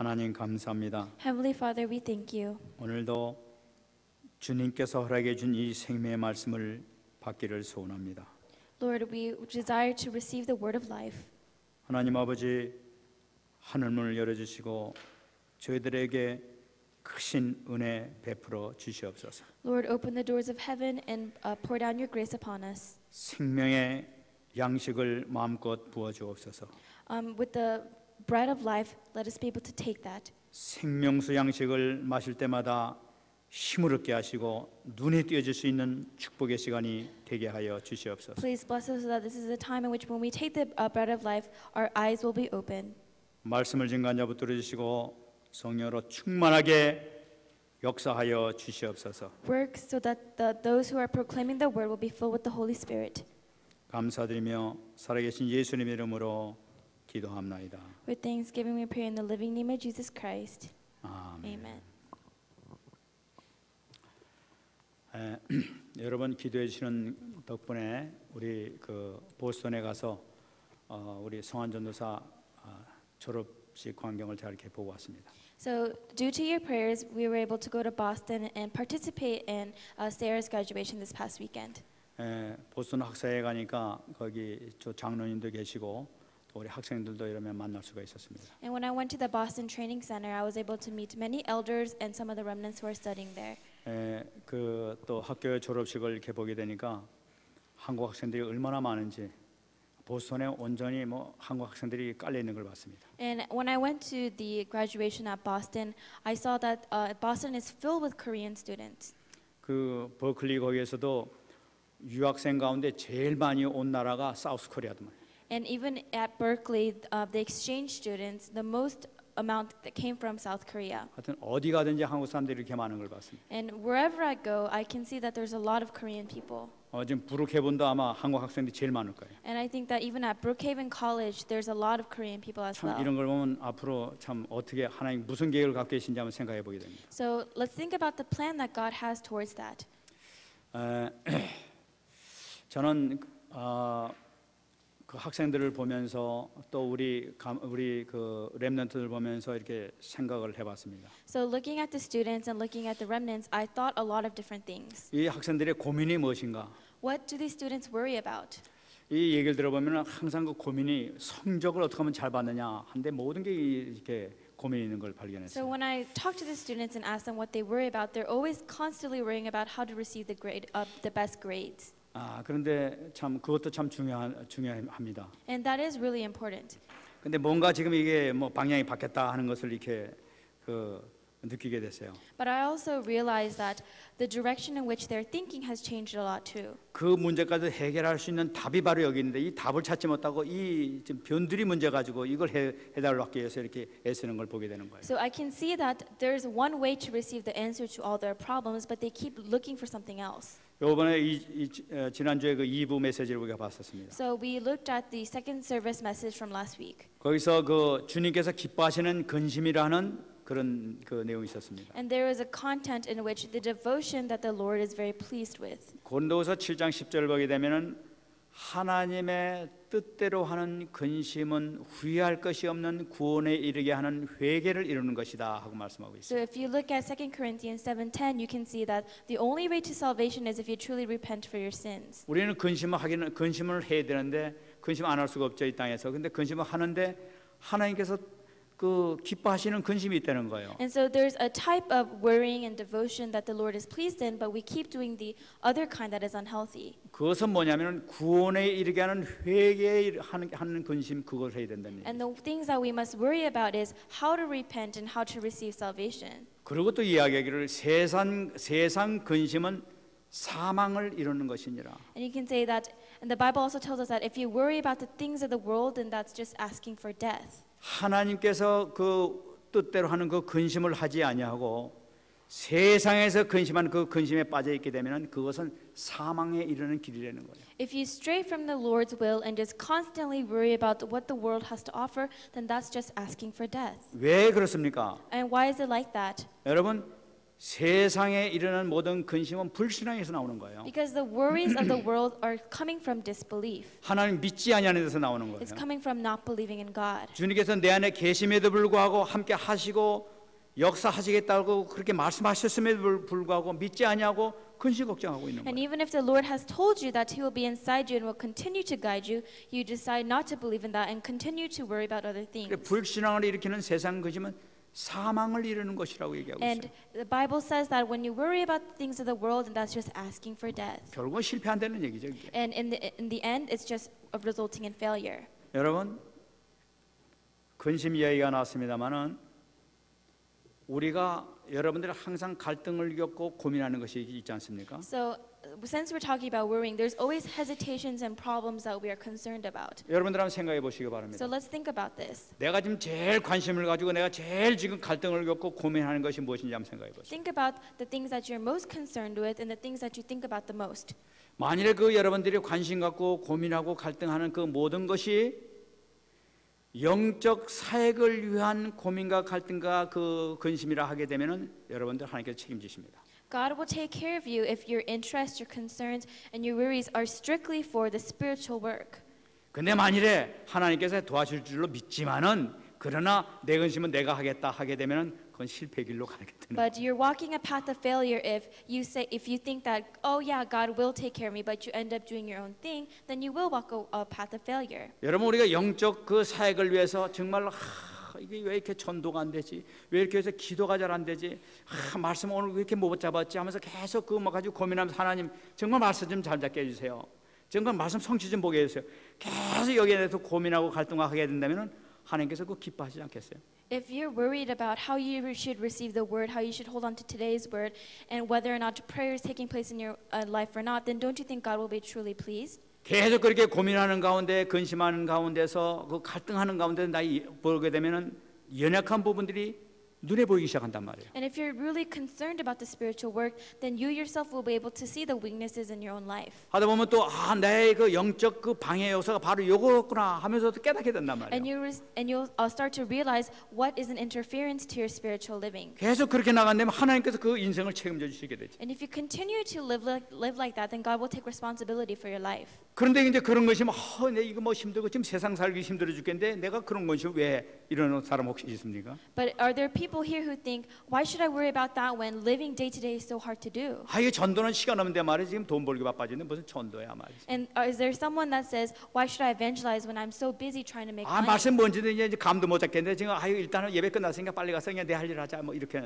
하나님 감사합니다. Heavenly Father, we thank you. 오늘도 주님께서 허락해 준 이 생명의 말씀을 받기를 소원합니다. Lord, we desire to receive the word of life. 하나님 아버지, 하늘문을 열어주시고 저희들에게 크신 은혜 베풀어 주시옵소서. Lord, open the doors of heaven and pour down your grace upon us. 생명의 양식을 마음껏 부어 주옵소서. With the bread of life, let us be able to take that. 생명수 양식을 마실 때마다 힘을 얻게 하시고 눈에 띄어질 수 있는 축복의 시간이 되게 하여 주시옵소서. Please bless us so that this is a time in which when we take the bread of life, our eyes will be open. 말씀을 증거한 자 붙들어 주시고 성령으로 충만하게 역사하여 주시옵소서. Work so that those who are proclaiming the word will be filled with the Holy Spirit. 감사드리며 살아계신 예수님의 이름으로 기도합나이다. With thanksgiving, we pray in the living name of Jesus Christ. 아멘. Amen. 여러분 기도해 주시는 덕분에 우리 그 보스턴에 가서 우리 성한 전도사 졸업식 광경을 잘 이렇게 보고 왔습니다. So, due to your prayers, we were able to go to Boston and participate in Sarah's graduation this past weekend. 보스턴 학사에 가니까 거기 저 장로님도 계시고 또 우리 학생들도 이러면 만날 수가 있었습니다. And when I went to the Boston Training Center, I was able to meet many elders and some of the remnants who are studying there. 그 또 학교 졸업식을 이렇게 보게 되니까 한국 학생들이 얼마나 많은지 보스턴에 온전히 뭐 한국 학생들이 깔려 있는 걸 봤습니다. And when I went to the graduation at Boston, I saw that Boston is filled with Korean students. 그 버클리 거기에서도 유학생 가운데 제일 많이 온 나라가 사우스 코리아더만. And even at Berkeley, the exchange students, the most amount that came from South Korea. 하여튼 어디 가든지 한국 사람들이 이렇게 많은 걸 봤습니다. And wherever I go, I can see that there's a lot of Korean people. 지금 브룩헤븐도 아마 한국 학생들이 제일 많을 거예요. And I think that even at Brookhaven College, there's a lot of Korean people as 참 well. 이런 걸 보면 앞으로 참 어떻게 하나님 무슨 계획을 갖고 계신지 한번 생각해 보게 됩니다. So let's think about the plan that God has towards that. 저는 그 학생들을 보면서 또 우리 그 렘넌트들 보면서 이렇게 생각을 해봤습니다. So looking at the students and looking at the remnants, I thought a lot of different things. 이 학생들의 고민이 무엇인가? What do these students worry about? 이 얘기를 들어보면 항상 그 고민이 성적을 어떻게 하면 잘 받느냐 한데 모든 게 이렇게 고민이 있는 걸 So 발견했어요. when I talk to the students and ask them what they worry about, they're always constantly worrying about how to receive the best grades. 그런데 참 그것도 참 중요합니다. And that is really important. 근데 뭔가 지금 이게 뭐 방향이 바뀌었다 하는 것을 이렇게 느끼게 됐어요. But I also realize that the direction in which they're thinking has changed a lot too. 그 문제까지 해결할 수 있는 답이 바로 여기 있는데 이 답을 찾지 못하고 이 지금 변두리 문제 가지고 이걸 해달라고 해서 이렇게 애쓰는 걸 보게 되는 거예요. So I can see that there's one way to receive the answer to all their problems, but they keep looking for something else. 이번에 지난주에 그 2부 메시지를 우리가 봤었습니다. So we looked at the second service message from last week. 거기서 그 주님께서 기뻐하시는 근심이라는 그런 그 내용이 있었습니다. And there is a content in which the devotion that the Lord is very pleased with. 고린도후서 7장 10절을 보게 되면은 하나님의 뜻대로 하는 근심은 후회할 것이 없는 구원에 이르게 하는 회개를 이루는 것이다 하고 말씀하고 So 있어요. if you look at 2 Corinthians 7:10, you can see that the only way to salvation is if you truly repent for your sins. 우리는 근심을 해야 되는데 근심 안 할 수가 없죠, 이 땅에서. 근데 근심을 하는데 하나님께서 그 기뻐하시는 근심이 있다는 거예요. And so there's a type of worrying and devotion that the Lord is pleased in, but we keep doing the other kind that is unhealthy. 그것은 뭐냐면은 구원에 이르게 하는 회개하는 근심 그걸 해야 된다는 얘기예요. And the things that we must worry about is how to repent and how to receive salvation. 그리고 또 이야기하기를 세상 근심은 사망을 이루는 것이니라. And you can say that, and the Bible also tells us that if you worry about the things of the world, then that's just asking for death. 하나님께서 그 뜻대로 하는 그 근심을 하지 아니하고 세상에서 근심한 그 근심에 빠져 있게 되면은 그것은 사망에 이르는 길이라는 거예요. If you stray from the Lord's will and just constantly worry about what the world has to offer, then that's just asking for death. 왜 그렇습니까? And why is it like that? 여러분 세상에 이르는 모든 근심은 불신앙에서 나오는 거예요. Because the worries of the world are coming from disbelief. 하나님 믿지 아니하는 데서 나오는 거예요. It's coming from not believing in God. 주님께서 내 안에 계심에도 불구하고 함께 하시고 역사하시겠다고 그렇게 말씀하셨음에도 불구하고 믿지 아니하고 근심 걱정하고 있는 And 거예요. even if the Lord has told you that He will be inside you and will continue to guide you, you decide not to believe in that and continue to worry about other things. 불신앙을 일으키는 세상 근심은 사망을 이루는 것이라고 얘기하고 And 있어요. the Bible says that when you worry about the things of the world, and that's just asking for death. 결국은 실패한다는 얘기죠. 이게. And in the end, it's just resulting in failure. 여러분 근심 이야기가 나왔습니다만은 우리가 여러분들이 항상 갈등을 겪고 고민하는 것이 있지 않습니까? So, since we're talking about worrying, there's always hesitations and problems that we are concerned about. 여러분들 한번 생각해 보시기 바랍니다. So let's think about this. 내가 지금 제일 관심을 가지고 내가 제일 지금 갈등을 겪고 고민하는 것이 무엇인지 한번 생각해 보세요. Think about the things that you're most concerned with and the things that you think about the most. 만일에 그 여러분들이 관심 갖고 고민하고 갈등하는 그 모든 것이 영적 사역을 위한 고민과 갈등과 그 근심이라 하게 되면은 여러분들 하나님께서 책임지십니다. God will take care of you if your interests, your concerns, and your worries are strictly for the spiritual work. 근데 만일에 하나님께서 도와줄 줄로 믿지만은 그러나 내 근심은 내가 하겠다 하게 되면은 그건 실패의 길로 가게 되는. But you're walking a path of failure if you think that, oh yeah, God will take care of me, but you end up doing your own thing, then you will walk a path of failure. 여러분 우리가 영적 그 사역을 위해서 정말 이게 왜 이렇게 전도가 안 되지? 왜 이렇게 해서 기도가 잘 안 되지? 말씀 오늘 왜 이렇게 못 잡았지? 하면서 계속 그거 가지고 고민하면서 하나님 정말 말씀 좀 잘 잡게 해주세요. 정말 말씀 성취 좀 보게 해주세요. 계속 여기에 대해서 고민하고 갈등하게 된다면은 하나님께서 그거 기뻐하시지 않겠어요? If you're worried about how you should receive the word, how you should hold on to today's word, and whether or not prayer is taking place in your life or not, then don't you think God will be truly pleased? 계속 그렇게 고민하는 가운데 근심하는 가운데서 그 갈등하는 가운데 나 보게 되면은 연약한 부분들이 눈에 보이기 시작한단 말이에요. And if you're really concerned about the spiritual work, then you yourself will be able to see the weaknesses in your own life. 하다 보면 또 내 그 영적 그 방해 요소가 바로 요거였구나 하면서도 깨닫게 된단 말이에요. And you'll start to realize what is an interference to your spiritual living. 계속 그렇게 나간다면 하나님께서 그 인생을 책임져 주시게 되죠. And if you continue to live like that, then God will take responsibility for your life. 그런데 이제 그런 것이 내 이거 뭐 힘들고 지금 세상 살기 힘들어 죽겠는데 내가 그런 것이 왜 이러는 사람 혹시 있습니까? But are there people here who think, why should I worry about that when living day to day is so hard to do? 이 전도는 시간 없는데 말이지 지금 돈 벌기 바빠지는데 무슨 전도야 말이지. And is there someone that says, why should I evangelize when I'm so busy trying to make money? 말씀 뭔지는 이제 감도 못 잡겠는데 지금 일단은 예배 끝났으니까 빨리 가서 그냥 내 할 일 하자 뭐 이렇게.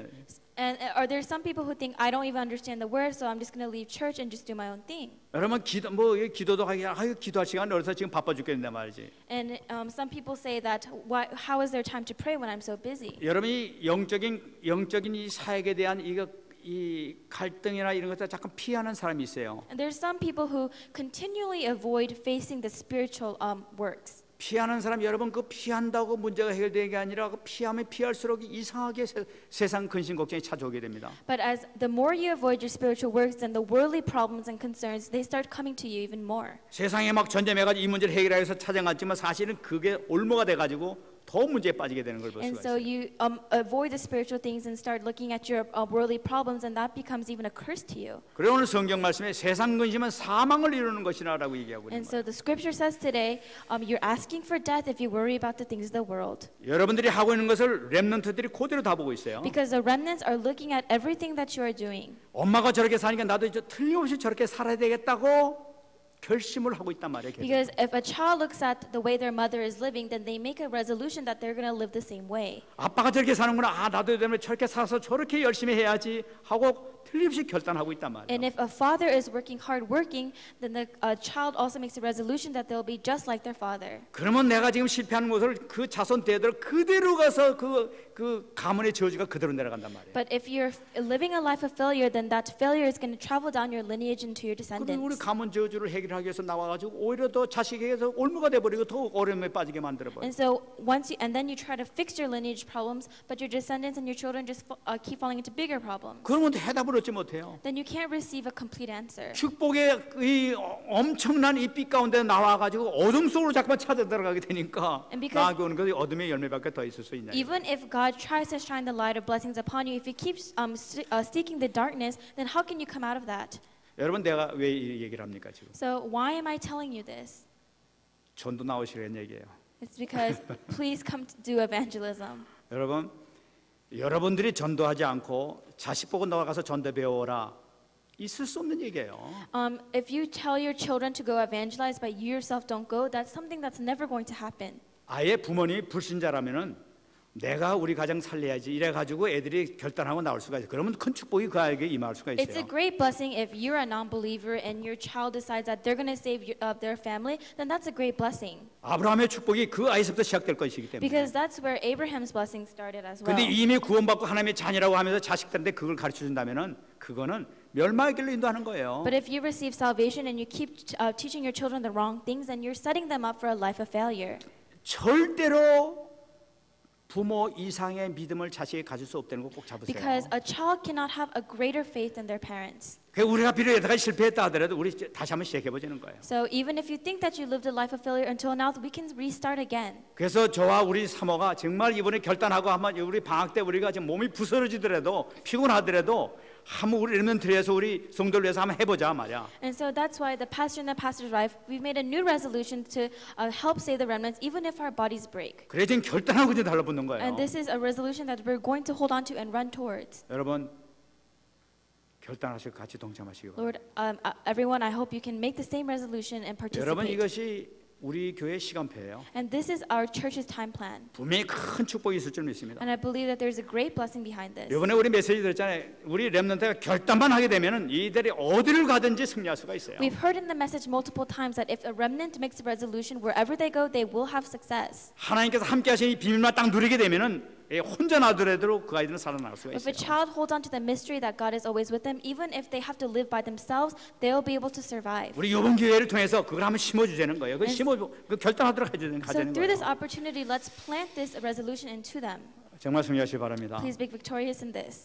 And are there some people who think, I don't even understand the word, so I'm just going to leave church and just do my own thing? 여러분 기도도 하기 기도할 시간 어디서 지금 바빠 죽겠는데 말이지. And some people say that, how is there time to pray when I'm so busy? 여러분이 영적인 이 사역에 대한 이 갈등이나 이런 것들 잠깐 피하는 사람이 있어요. And there's some people who continually avoid facing the spiritual works. 피하는 사람 여러분 그 피한다고 문제가 해결되는 게 아니라 그 피하면 피할수록 이상하게 세상 근심 걱정이 찾아오게 됩니다. But as the more you avoid your spiritual works, then the worldly problems and concerns they start coming to you even more. 세상에 막 전쟁해가지고 이 문제를 해결하기 위해서 찾아갔지만 사실은 그게 올무가 돼가지고 더 문제에 빠지게 되는 걸 볼 And 수가 so 있어요. you avoid the spiritual things and start looking at your worldly problems, and that becomes even a curse to you. 그래 오늘 성경 말씀에 세상 근심은 사망을 이루는 것이라고 얘기하고 있는 And 거예요. so the scripture says today, you're asking for death if you worry about the things of the world. 여러분들이 하고 있는 것을 렘넌트들이 그대로 다 보고 있어요. Because the remnants are looking at everything that you are doing. 엄마가 저렇게 사니까 나도 이제 틀림없이 저렇게 살아야 되겠다고 결심을 하고 있단 말이에요. 계속. Because if a child looks at the way their mother is living, then they make a resolution that they're going to live the same way. 아빠가 저렇게 사는구나. 나도 되면 저렇게 살아서 저렇게 열심히 해야지 하고 틀림없이 결단하고 있단 말이에요. And if a father is working hard working, then the child also makes a resolution that they'll be just like their father. 그러면 내가 지금 실패하는 것을 그 자손 대대로 그대로 가서 그 가문의 저주가 그대로 내려간단 말이에요. But if you're living a life of failure, then that failure is going to travel down your lineage into your 그리고 우리 descendants. 가문 저주를 해결해 얘기를 하기 위해서 나와가지고 오히려 더 자식에게서 올무가 돼버리고 더욱 어려움에 빠지게 만들어버려요. And so and then you try to fix your lineage problems, but your descendants and your children just keep falling into bigger problems. 그러면 해답을 얻지 못해요. Then you can't receive a complete answer. 축복의 이 엄청난 이 빛 가운데 나와가지고 어둠 속으로 자꾸만 찾아 들어가게 되니까 And because- 나에게 오는 것이 어둠의 열매밖에 더 있을 수 있냐. Even if God tries to shine the light of blessings upon you, if you keep seeking the darkness, then how can you come out of that? 여러분 내가 왜 이 얘기를 합니까 지금? So why am I telling you this? 전도 나오시라는 얘기예요. It's because please come to do evangelism. 여러분, 여러분들이 전도하지 않고 자식 보고 나가서 전도 배워라. 있을 수 없는 얘기예요. If you tell your children to go evangelize, but you yourself don't go, that's something that's never going to happen. 아예 부모님이 불신자라면은 내가 우리 가정 살려야지 이래 가지고 애들이 결단하고 나올 수가 있어요. 그러면 큰 축복이 그 아이에게 임할 수가 It's a 있어요. great blessing if you're a non-believer and your child decides that they're going to save their family, then that's a great blessing. 아브라함의 축복이 그 아이서부터 시작될 것이기 때문에. Because that's where Abraham's blessing started as well. 근데 이미 구원받고 하나님의 자녀라고 하면서 자식들한테 그걸 가르쳐 준다면은 그거는 멸망의 길로 인도하는 거예요. But if you receive salvation and you keep teaching your children the wrong things, then you're setting them up for a life of failure. 절대로 부모 이상의 믿음을 자식이 가질 수 없다는 거 꼭 잡으세요. Because a child cannot have a greater faith than their parents. 우리가 비록 여태까지 실패했다 하더라도 우리 다시 한번 시작해 보자는 거예요. So even if you think that you lived a life of failure until now, we can restart again. 그래서 저와 우리 사모가 정말 이번에 결단하고 한번 우리 방학 때 우리가 지금 몸이 부스러지더라도 피곤하더라도 한번 우리 렘넌트에서 우리 성도를 위해서 한번 해보자 말이야. And so that's why the pastor and the pastor's wife, we've made a new resolution to help save the remnants, even if our bodies break. 그래 지금 결단하고 이제 달라붙는 거예요. And this is a resolution that we're going to hold on to and run towards. 여러분 결단하시고 같이 동참하시기 바랍니다. Lord, everyone, I hope you can make the same resolution and 여러분 participate. 이것이 우리 교회 시간표예요. And this is our church's time plan. 분명히 큰 축복이 있을 줄 믿습니다. And I believe that there's a great blessing behind this. 이번에 우리 메시지 들었잖아요. 우리 렘넌트가 결단만 하게 되면은 이들이 어디를 가든지 승리할 수가 있어요. We've heard in the message multiple times that if a remnant makes a resolution, wherever they go, they will have success. 하나님께서 함께 하신 이 비밀만 딱 누리게 되면은 혼자 놔두라도 그 아이들은 살아나갈 수가 If a 있어요. child holds on to the mystery that God is always with them, even if they have to live by themselves, they'll be able to survive. 우리 이번 기회를 통해서 그걸 한번 심어주자는 거예요. 그 심어 그 결단하도록 So 하자는 through this 거예요. opportunity, let's plant this resolution into them. 정말 승리하시기 바랍니다. Please be victorious in this.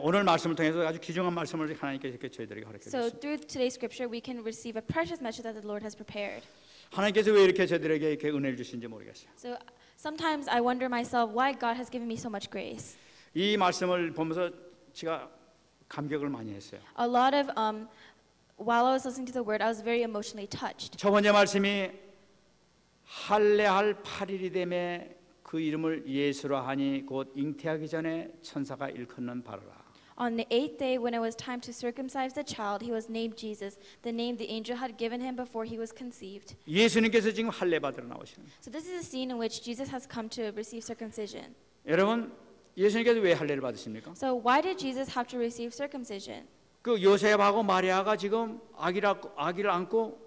오늘 말씀을 통해서 아주 귀중한 말씀을 하나님께서 이렇게 저희들에게 가르쳐 So 주셨습니다. through today's scripture, we can receive a precious message that the Lord has prepared. 하나님께서 왜 이렇게 저희들에게 이렇게 은혜를 주신지 모르겠어요. So sometimes I wonder myself why God has given me so much grace. 이 말씀을 보면서 제가 감격을 많이 했어요. A lot of while I was listening to the word, I was very emotionally touched. 첫 번째 말씀이 할례할 8일이 되매 그 이름을 예수로 하니 곧 잉태하기 전에 천사가 일컫는 바로라. On the 8th day, when it was time to circumcise the child, he was named Jesus, the name the angel had given him before he was conceived. 예수님께서 지금 할례 받으러 나오시는 거예요. So this is a scene in which Jesus has come to receive circumcision. 여러분 예수님께서 왜 할례를 받으십니까? So why did Jesus have to receive circumcision? 그 요셉하고 마리아가 지금 아기를 안고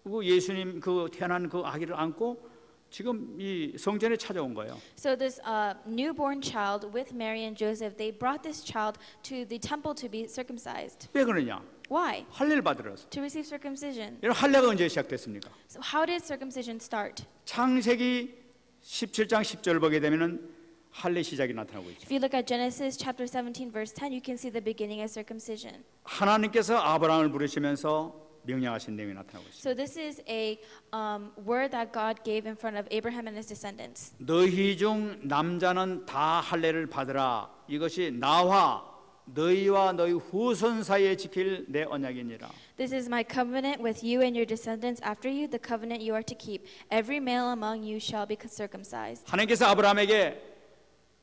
그 예수님 그 태어난 그 아기를 안고 지금 이 성전에 찾아온 거예요. So this newborn child with Mary and Joseph, they brought this child to the temple to be circumcised. 왜 그러냐? Why? 할례를 받으러서. To receive circumcision. 여러분 할례가 언제 시작됐습니까? So how did circumcision start? 창세기 17장 10절 보게 되면은 할례 시작이 나타나고 있죠. If you look at Genesis chapter 17 verse 10, you can see the beginning of circumcision. 하나님께서 아브라함을 부르시면서 명령하신 내용이 나타나고 있습니다. So this is a word that God gave in front of Abraham and his descendants. 너희 중 남자는 다 할례를 받으라. 이것이 나와 너희와 너희 후손 사이에 지킬 내 언약이니라. This is my covenant with you and your descendants after you, the covenant you are to keep. Every male among you shall be circumcised. 하나님께서 아브라함에게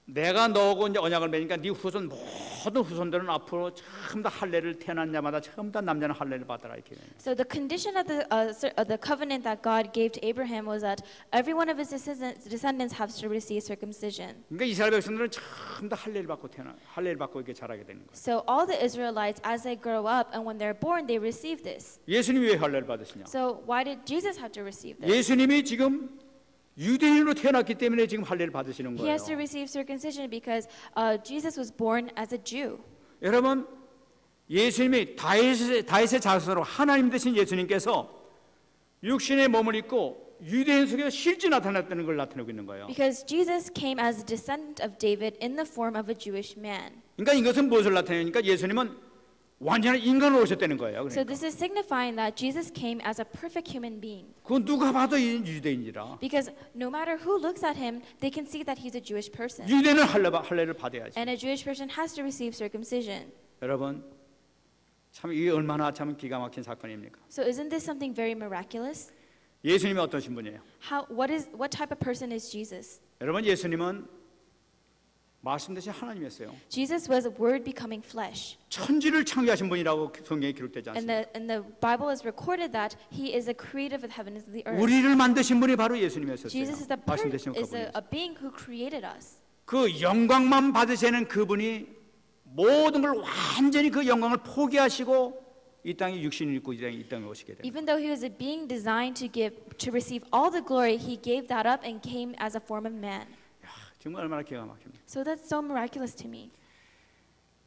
내가 너하고 이제 언약을 맺으니까 네 후손 모든 후손들은 앞으로 전부 다 할례를 태어난 자마다 전부 다 남자는 할례를 받아라 이렇게. So the condition of the covenant that God gave to Abraham was that every one of his descendants has to receive circumcision. 그러니까 이스라엘 백성들은 전부 다 할례를 받고 이렇게 자라게 되는 거예요. So all the Israelites, as they grow up and when they're born, they receive this. 예수님이 왜 할례를 받으시냐? So why did Jesus have to receive this? 예수님이 지금 유대인으로 태어났기 때문에 지금 할례를 받으시는 He 거예요. has to receive circumcision because Jesus was born as a Jew. 여러분 예수님이 다윗의 자손으로 하나님 되신 예수님께서 육신의 몸을 입고 유대인 속에 실제 나타났다는 걸 나타내고 있는 거예요. Because Jesus came as a descendant of David in the form of a Jewish man. 그러니까 이것은 무엇을 나타내니까 예수님은 완전한 인간으로 오셨다는 거예요. So 그러니까. this is signifying that Jesus came as a perfect human being. 그건 누가 봐도 유대인이라. Because no matter who looks at him, they can see that he's a Jewish person. 유대인은 할례를 받아야지. And a Jewish person has to receive circumcision. 여러분 참 이게 얼마나 참 기가 막힌 사건입니까? So isn't this something very miraculous? 예수님이 어떠신 분이에요? What type of person is Jesus? 여러분 예수님은 말씀 대신 하나님이었어요. Jesus was Word becoming flesh. 천지를 창조하신 분이라고 성경에 기록되지 And 않습니까? the Bible has recorded that he is a creator of the heavens and the earth. 우리를 만드신 분이 바로 예수님이었어요. Jesus is 말씀 대신 a 그분이. being who created us. 그 영광만 받으시는 그분이 모든 걸 완전히 그 영광을 포기하시고 이 땅에 육신을 입고 이 땅에 오시게 됩니다. Even though he was a being designed to receive all the glory, he gave that up and came as a form of man. 정말 얼마나 기가 막힙니다. So that's so miraculous to me.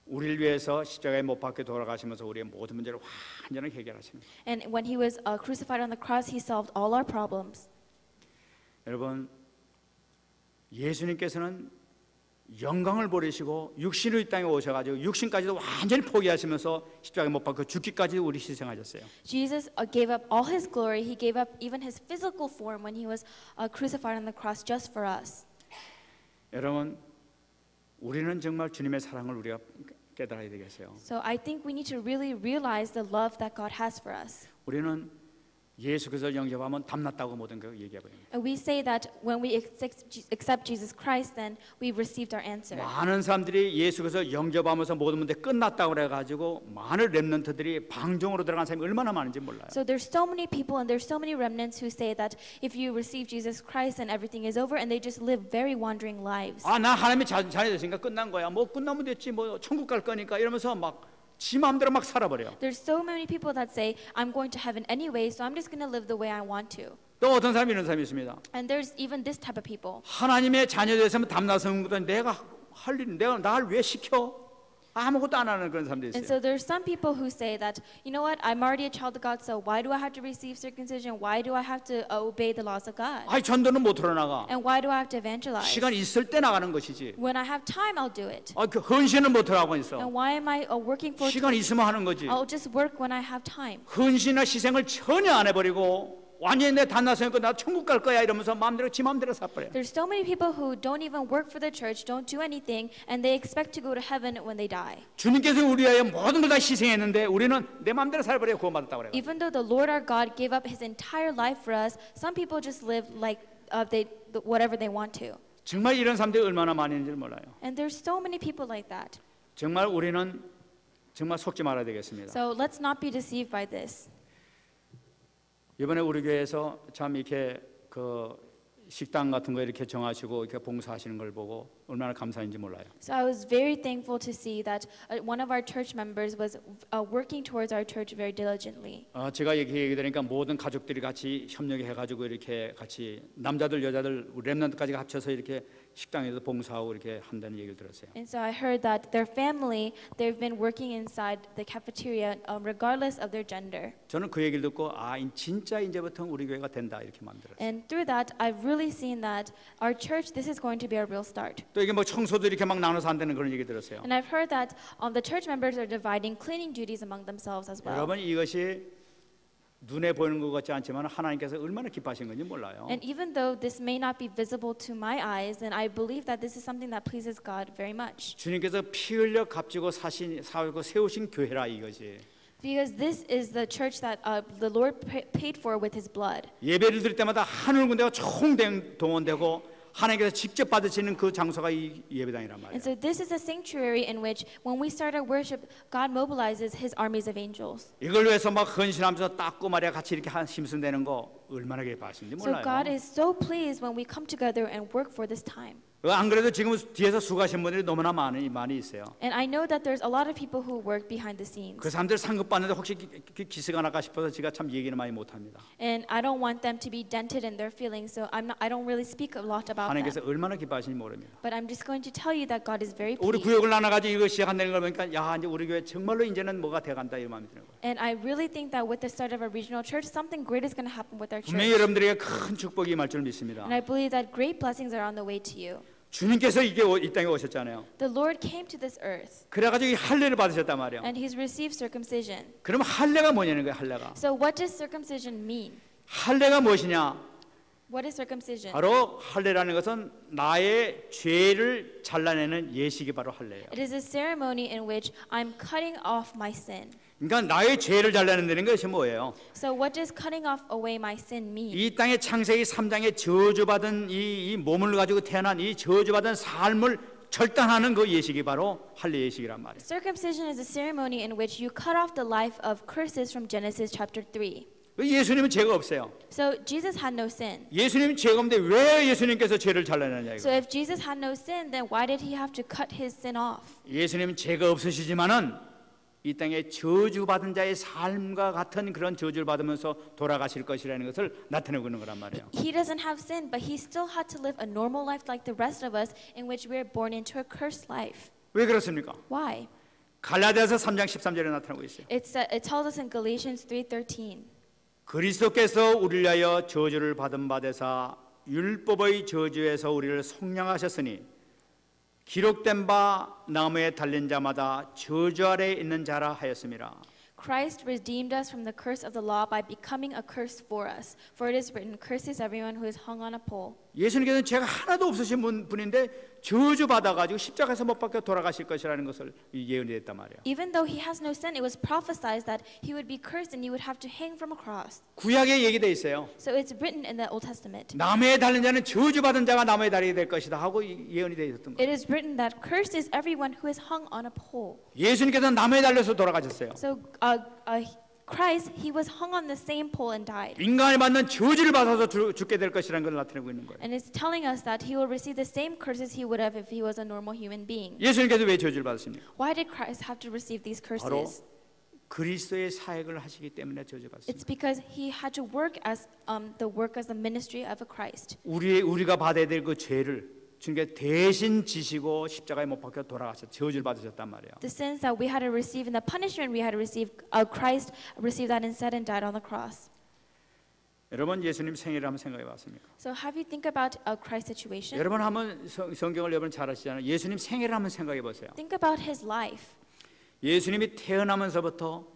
우리를 위해서 십자가에 못 박혀 돌아가시면서 우리의 모든 문제를 완전히 해결하십니다. And when he was crucified on the cross, he solved all our problems. 여러분 예수님께서는 영광을 버리시고 육신으로 이 땅에 오셔가지고 육신까지도 완전히 포기하시면서 십자가에 못 박혀 죽기까지 우리 희생하셨어요. Jesus gave up all his glory. He gave up even his physical form when he was crucified on the cross just for us. 여러분 우리는 정말 주님의 사랑을 우리가 깨달아야 되겠어요. So I think we need to really realize the love that God has for us. 우리는 예수 그리스도를 영접하면 담났다고 모든 걸 얘기해버립니다. And we say that when we accept Jesus Christ, then we've received our answer. 많은 사람들이 예수 그리스도를 영접하면서 모든 문제 끝났다고 그래가지고 많은 렘넌트들이 방종으로 들어간 사람이 얼마나 많은지 몰라요. So there's so many people and there's so many remnants who say that if you receive Jesus Christ, then everything is over, and they just live very wandering lives. 아, 나 하나님의 자녀 됐으니까 끝난 거야. 뭐 끝나면 됐지. 뭐 천국 갈 거니까 이러면서 막 지 마음대로 막 살아버려. There's so many people that say, I'm going to heaven anyway, so I'm just going to live the way I want to. 또 어떤 사람이 이런 사람이 있습니다. And there's even this type of people. 하나님의 자녀 됐으면 담나서는 것보다 내가 할 일, 내가 나를 왜 시켜? 아무것도 안 하는 그런 사람들이 And 있어요. so there's some people who say that, you know what, I'm already a child of God, so why do I have to receive circumcision? Why do I have to obey the laws of God? 아이 전도는 못 틀어나가. And why do I have to evangelize? 시간 있을 때 나가는 것이지. When I have time, I'll do it. 아, 그 헌신은 못 하고 있어. And why am I working for 시간 있으면 하는 거지. I'll just work when I have time. 헌신이나 희생을 전혀 안 해버리고 완전히 내 단나서니까 나 천국 갈 거야 이러면서 마음대로 지 마음대로 살버려. There's so many people who don't even work for the church, don't do anything, and they expect to go to heaven when they die. 주님께서 우리 위하여 모든 걸 다 희생했는데 우리는 내 마음대로 살버려 구원받았다고 그래요. Even though the Lord our God gave up his entire life for us, some people just live like whatever they want to. 정말 이런 사람들이 얼마나 많이 있는지 몰라요. And there's so many people like that. 정말 우리는 정말 속지 말아야 되겠습니다. So let's not be deceived by this. 이번에 우리 교회에서 참 이렇게 그 식당 같은 거 이렇게 정하시고 이렇게 봉사하시는 걸 보고 얼마나 감사한지 몰라요. So I was very thankful to see that one of our church members was working towards our church very diligently. 제가 얘기 들으니까 모든 가족들이 같이 협력해 가지고 이렇게 같이 남자들 여자들 렘넌트까지 합쳐서 이렇게 식당에서 봉사하고 이렇게 한다는 얘기를 들었어요. And so I heard that their family, they've been working inside the cafeteria regardless of their gender. 저는 그 얘기를 듣고 진짜 이제부터 우리 교회가 된다 이렇게 만들었어요. And through that, I've really seen that our church, this is going to be our real start. 또 이게 뭐 청소도 이렇게 막 나눠서 한다는 그런 얘기 들었어요. And I've heard that the church members are dividing cleaning duties among themselves as well. 여러분 이것이 눈에 보이는 것 같지 않지만 하나님께서 얼마나 기뻐하신 건지 몰라요. And even though this may not be visible to my eyes, and I believe that this is something that pleases God very much. 주님께서 피 흘려 값지고 사고 세우신 교회라 이것이. Because this is the church that the Lord paid for with His blood. 예배를 드릴 때마다 하늘 군대가 총동원되고 하나님께서 직접 받으시는 그 장소가 이 예배당이란 말이에요. And so this is a sanctuary in which, when we start our worship, God mobilizes His armies of angels. 이걸 위해서 막 헌신하면서 닦고 말이야 같이 이렇게 힘쓴다는 거 얼마나 기뻐하시는지 So 몰라요. God is so pleased when we come together and work for this time. 안 그래도 지금 뒤에서 수고하신 분들이 너무나 많이 있어요. And I know that there's a lot of people who work behind the scenes. 그 사람들 상급 받는데 혹시 기스가 날까 싶어서 제가 참 얘기는 많이 못합니다. And I don't want them to be dented in their feelings, so I don't really speak a lot about 하나님께서 that. 얼마나 기뻐하시는지 모릅니다. But I'm just going to tell you that God is very 우리 pleased. 구역을 나눠가지고 이거 시작한다는 걸 보니까 야 이제 우리 교회 정말로 이제는 뭐가 돼간다 이런 마음이 드는 거예요. And I really think that with the start of a regional church, something great is going to happen with our 분명히 church. 여러분들에게 큰 축복이 임할 줄 믿습니다. And I believe that great blessings are on the way to you. 주님께서 이 땅에 오셨잖아요. The Lord came to this earth, 그래가지고 이 할례를 받으셨단 말이에요. and He's received circumcision. 그럼 할례가 뭐냐는 거예요. 할례가. So what does circumcision mean? 할례가 무엇이냐? What is circumcision? 바로 할례라는 것은 나의 죄를 잘라내는 예식이 바로 할례예요. It is a ceremony in which I'm cutting off my sin. 그러니까 나의 죄를 잘라내는 것이 뭐예요? So what does cutting off away my sin mean? 이 땅의 창세기 3장에 저주받은 이 몸을 가지고 태어난 이 저주받은 삶을 절단하는 그 예식이 바로 할례 예식이란 말이에요. Circumcision is a ceremony in which you cut off the life of curses from Genesis chapter 3. 예수님은 죄가 없어요. So Jesus had no sin. 예수님은 죄가 없는데 왜 예수님께서 죄를 잘라내냐 So 이거. if Jesus had no sin, then why did he have to cut his sin off? 예수님은 죄가 없으시지만은 이 땅에 저주받은 자의 삶과 같은 그런 저주를 받으면서 돌아가실 것이라는 것을 나타내고 있는 거란 말이에요. He doesn't have sin, but he still had to live a normal life like the rest of us, in which we are born into a cursed life. 왜 그렇습니까? Why? 갈라디아서 3장 13절에 나타나고 있어요. It tells us in Galatians 3:13. 그리스도께서 우리를 위하여 저주를 받은 바 되사 율법의 저주에서 우리를 속량하셨으니 기록된 바 나무에 달린 자마다 저주 아래 있는 자라 하였음이라. Christ redeemed us from the curse of the law by becoming a curse for us. For it is written, "Cursed is everyone who is hung on a pole." 예수님께서는 죄가 하나도 없으신 분인데 저주 받아가지고 십자가에서 못 박혀 돌아가실 것이라는 것을 예언이 됐단 말이에요. Even though he has no sin, it was prophesied that he would be cursed and he would have to hang from a cross. 구약에 얘기돼 있어요. So it's written in the Old Testament. 나무에 달린 자는 저주 받은 자가 나무에 달리게 될 것이다 하고 예언이 돼 있었던 It 거예요. is written that cursed is everyone who is hung on a pole. 예수님께서 나무에 달려서 돌아가셨어요. So Christ, he was hung on the same pole and died. 인간이 받는 저주를 받아서 죽게 될 것이라는 걸 나타내고 있는 거예요. And it's telling us that he will receive the same curses he would have if he was a normal human being. 예수님께서 왜 저주를 받으십니까? Why did Christ have to receive these 바로 curses? 그리스도의 사역을 하시기 때문에 저주받습니다. It's because he had to work as the ministry of a Christ. 우리가 받아야 될 그 죄를 주님께 대신 지시고 십자가에 못 박혀 돌아가셔 저주를 받으셨단 말이에요. The sins that we had to receive and the punishment we had to receive, Christ received that instead and died on the cross. 여러분 예수님 생애를 한번 생각해 봤습니까? So have you think about a Christ situation? 여러분 한번 성경을 여러분 잘 아시잖아요. 예수님 생애를 한번 생각해 보세요. Think about his life. 예수님이 태어나면서부터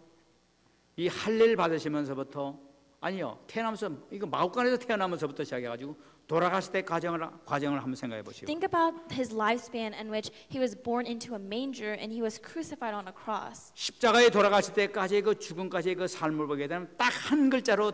이 할례를 받으시면서부터 아니요 태어나면서 이거 마구간에서 태어나면서부터 시작해가지고 돌아갔을 때 과정을 한번 생각해 보시고. Think about his lifespan in which he was born into a manger and he was crucified on a cross. 십자가에 돌아갔을 때까지 그 죽음까지 그 삶을 보게 되면 딱 한 글자로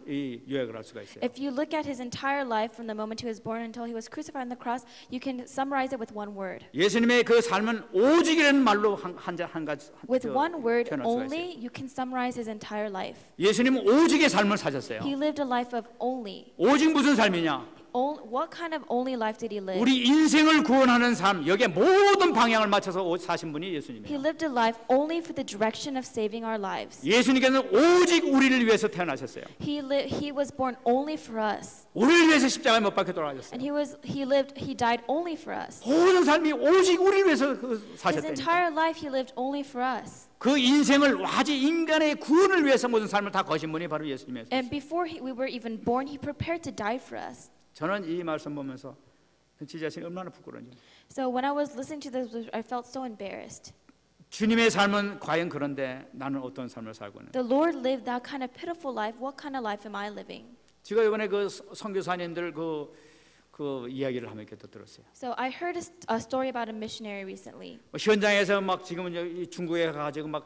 요약을 할 수가 있어요. If you look at his entire life from the moment he was born until he was crucified on the cross, you can summarize it with one word. 예수님의 그 삶은 오직이라는 말로 한 가지 With one word 표현할 수가 있어요. only, you can summarize his entire life. 예수님은 오직의 삶을 사셨어요. He lived a life of only. 오직 무슨 삶이냐? What kind of only life did he live? 우리 인생을 구원하는 삶 여기에 모든 방향을 맞춰서 사신 분이 He 예수님이에요. lived a life only for the direction of saving our lives. 예수님께서는 오직 우리를 위해서 태어나셨어요. He was born only for us. 우리를 위해서 십자가에 못 박혀 돌아가셨어요. And he died only for us. 모든 삶이 오직 우리를 위해서 His 사셨다니까. entire life he lived only for us. 그 인생을 아직 인간의 구원을 위해서 모든 삶을 다 거신 분이 바로 예수님이었어요. And before we were even born, he prepared to die for us. 저는 이 말씀 보면서 제 자신이 얼마나 부끄러운지. So when I was listening to this, I felt so embarrassed. 주님의 삶은 과연 그런데 나는 어떤 삶을 살고 있는? The Lord lived that kind of pitiful life. What kind of life am I living? 제가 이번에 그 선교사님들 그 이야기를 한번 이렇게 또 들었어요. So I heard a story about a missionary recently. 현장에서 막 지금 이 중국에 가지고 막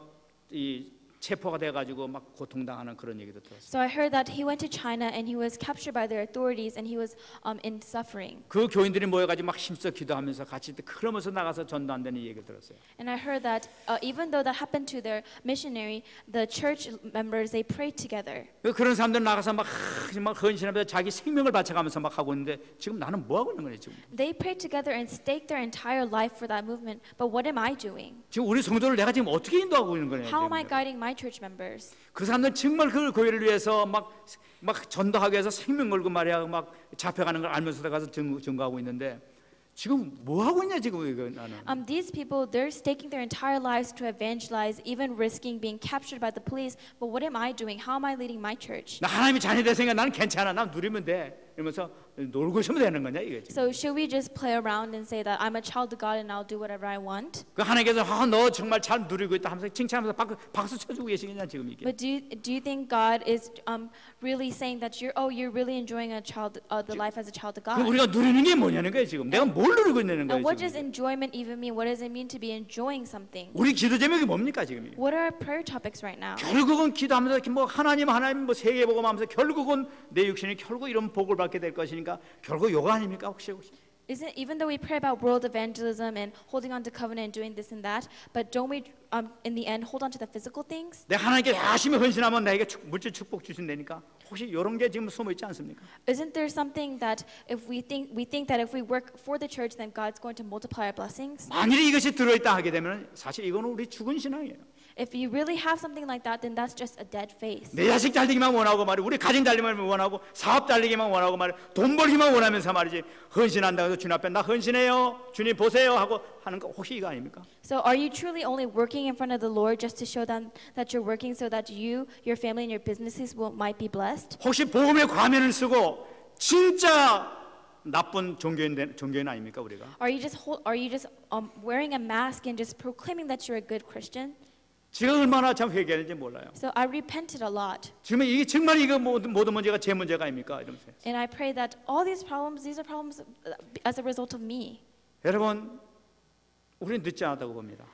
이 체포가 돼가지고 막 고통당하는 그런 얘기도 들었어요. So I heard that he went to China and he was captured by their authorities and he was in suffering. 그 교인들이 모여가지고 막 힘써 기도하면서 같이 그러면서 나가서 전도한다는 얘기를 들었어요. And I heard that even though that happened to their missionary, the church members they prayed together. 그런 사람들 나가서 막 헌신하면서 자기 생명을 바쳐가면서 막 하고 있는데 지금 나는 뭐 하고 있는 거냐 지금? They prayed together and staked their entire life for that movement. But what am I doing? 지금 우리 성도를 내가 지금 어떻게 인도하고 있는 거냐? How am I guiding my church members? 그 사람들 정말 그 교회를 위해서 막 전도하기 위해서 생명 걸고 말이야 막 잡혀가는 걸 알면서도 가서 증거하고 있는데 지금 뭐 하고 있냐 지금 이거 나는. These people they're staking their entire lives to evangelize, even risking being captured by the police. But what am I doing? How am I leading my church? 나 하나님이 자녀 됐으니까 나는 괜찮아. 난 누리면 돼. 이러면서 놀고 있으면 되는 거냐 이게 지금. So should we just play around and say that I'm a child of God and I'll do whatever I want? 그 하나님께서 너 정말 잘 누리고 있다 하면서 칭찬하면서 박수 쳐주고 계시겠냐 지금 이게. But do you think God is really saying that you're really enjoying the life as a child of 그 God? 우리가 누리는 게 뭐냐는 거예요 지금. 내가 뭘 누리고 있는 거예요 And what does 지금. enjoyment even mean? What does it mean to be enjoying something? 우리 기도 제목이 뭡니까 지금 이게. What are our prayer topics right now? 결국은 기도하면서 이렇게 뭐 하나님 뭐 세계복음하면서 결국은 내 육신이 결국 이런 복을 받게 될 것이니까 결국 요거 아닙니까 혹시? Isn't even though we pray about world evangelism and holding on to covenant and doing this and that, but don't we in the end hold on to the physical things? 내가 하나님께 열심히 헌신하면 나에게 물질 축복 주신다니까 혹시 이런 게 지금 숨어 있지 않습니까? Isn't there something that if we think that if we work for the church, then God's going to multiply our blessings? 만일에 이것이 들어있다 하게 되면 사실 이거는 우리 죽은 신앙이에요. If you really have something like that, then that's just a dead faith. 내 자식 잘 되기만 원하고 말이야. 우리 가정 잘 되기만 원하고 사업 잘 되기만 원하고 말이야. 돈 벌기만 원하면서 말이지. 헌신한다고 해서 주님 앞에 나 헌신해요. 주님 보세요 하고 하는 거 혹시 이거 아닙니까? So are you truly only working in front of the Lord just to show them that you're working so that you, your family, and your businesses might be blessed? 혹시 복음의 과면을 쓰고 진짜 나쁜 종교인 아닙니까 우리가? Are you just wearing a mask and just proclaiming that you're a good Christian? 제가 얼마나 참 회개했는지 몰라요. So I repented a lot. 지금 이게 정말 이거 모든 문제가 제 문제가 아닙니까? 이러면서. And I pray that all these are problems as a result of me. 여러분, 우리는 늦지 않았다고 봅니다.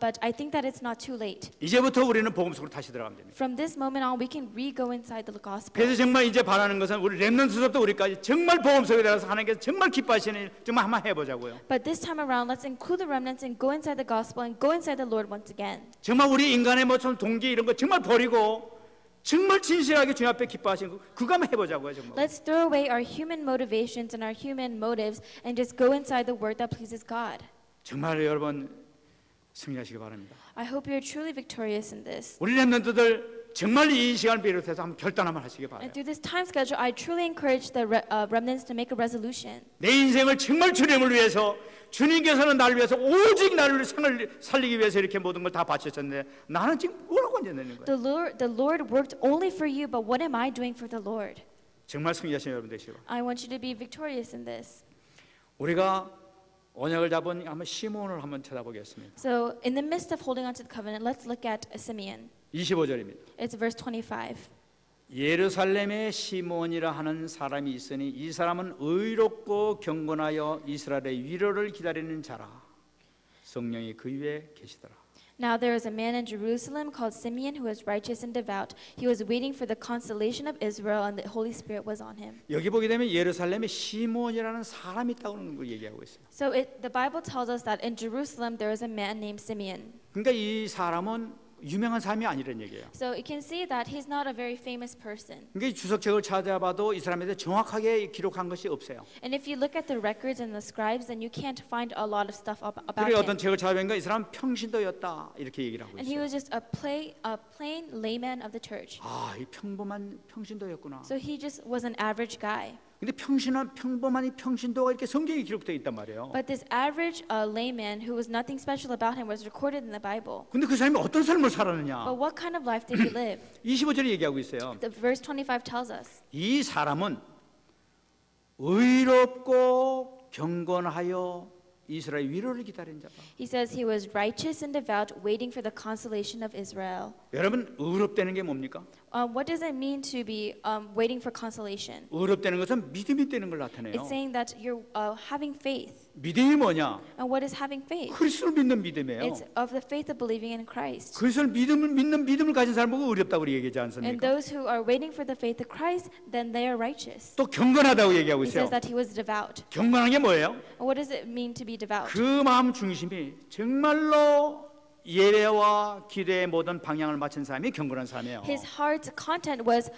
But I think that it's not too late. 이제부터 우리는 복음 속으로 다시 들어가면 됩니다. From this moment on, we can re-go inside the gospel. 그래서 정말 이제 바라는 것은 우리 렘넌트서부터 우리까지 정말 복음 속에 들어가서 하나님께서 정말 기뻐하시는 일 정말 한번 해보자고요. But this time around, let's include the remnants and go inside the gospel and go inside the Lord once again. 정말 우리 인간의 모습, 동기 이런 거 정말 버리고 정말 진실하게 주님 앞에 기뻐하시는 거 그거 한번 해보자고요 정말. Let's throw away our human motivations and our human motives and just go inside the word that pleases God. 정말 여러분 승리하시기 바랍니다. I hope you're truly victorious in this. 우리 렘넌트들 정말 이 시간을 비롯해서 한번 결단 한번 하시기 바랍니다. And through this time schedule, I truly encourage the remnants to make a resolution. 내 인생을 정말 주님을 위해서 주님께서는 나를 위해서 오직 나를 살리기 위해서 이렇게 모든 걸 다 바치셨는데 나는 지금 뭘 하고 있는 거예요? The Lord worked only for you, but what am I doing for the Lord? 정말 승리하신 여러분 되시고 I want you to be victorious in this. 우리가 언약을 잡은 한번 시몬을 한번 찾아보겠습니다. So, in the midst of holding on to the covenant, let's look at Simeon. 25절입니다. It's verse 25. 예루살렘에 시몬이라 하는 사람이 있으니 이 사람은 의롭고 경건하여 이스라엘의 위로를 기다리는 자라. 성령이 그 위에 계시더라. Now there is a man in Jerusalem called Simeon who was righteous and devout. He was waiting for the consolation of Israel, and the Holy Spirit was on him. 여기 보게 되면 예루살렘에 시몬이라는 사람이 있다는 걸 얘기하고 있어요. So the Bible tells us that in Jerusalem there is a man named Simeon. 그러니까 이 사람은 유명한 사람이 아니라는 얘기예요. So you can see that he's not a very famous person. 그러니까 주석책을 찾아봐도 이 사람에 대해 정확하게 기록한 것이 없어요. And if you look at the records and the scribes, then you can't find a lot of stuff about 그리고 어떤 him. 책을 찾아보니까 이 사람 평신도였다 이렇게 얘기를 하고 And he 있어요. was just a plain layman of the church. 이 평범한 평신도였구나. So he just was an average guy. 근데 평범한 이 평신도가 이렇게 성경에 기록되어 있단 말이에요. But this average layman who was nothing special about him was recorded in the Bible. 근데 그 사람이 어떤 삶을 살았느냐? But what kind of life did he live? 25절에 얘기하고 있어요. The verse 25 tells us. 이 사람은 의롭고 경건하여 이스라엘 위로를 기다린 자다. He says he was righteous and devout, waiting for the consolation of Israel. 여러분 의롭다는 게 뭡니까? What does it mean to be waiting for consolation? 의롭다는 것은 믿음이 있다는 걸 나타내요. It's saying that you're having faith. 믿음이 뭐냐? And what is having faith? 그리스도를 믿는 믿음이에요. It's of the faith of believing in Christ. 그리스도를 믿는 믿음을 가진 사람 보고 의롭다고 우리 얘기하지 And 않습니까? those who are waiting for the faith of Christ, then they are righteous. 또 경건하다고 얘기하고 He 있어요. says that he was devout. 경건한 게 뭐예요? What does it mean to be devout? 그 마음 중심이 정말로 예배와 기도의 모든 방향을 맞춘 사람이 경건한 사람이에요. His heart's content was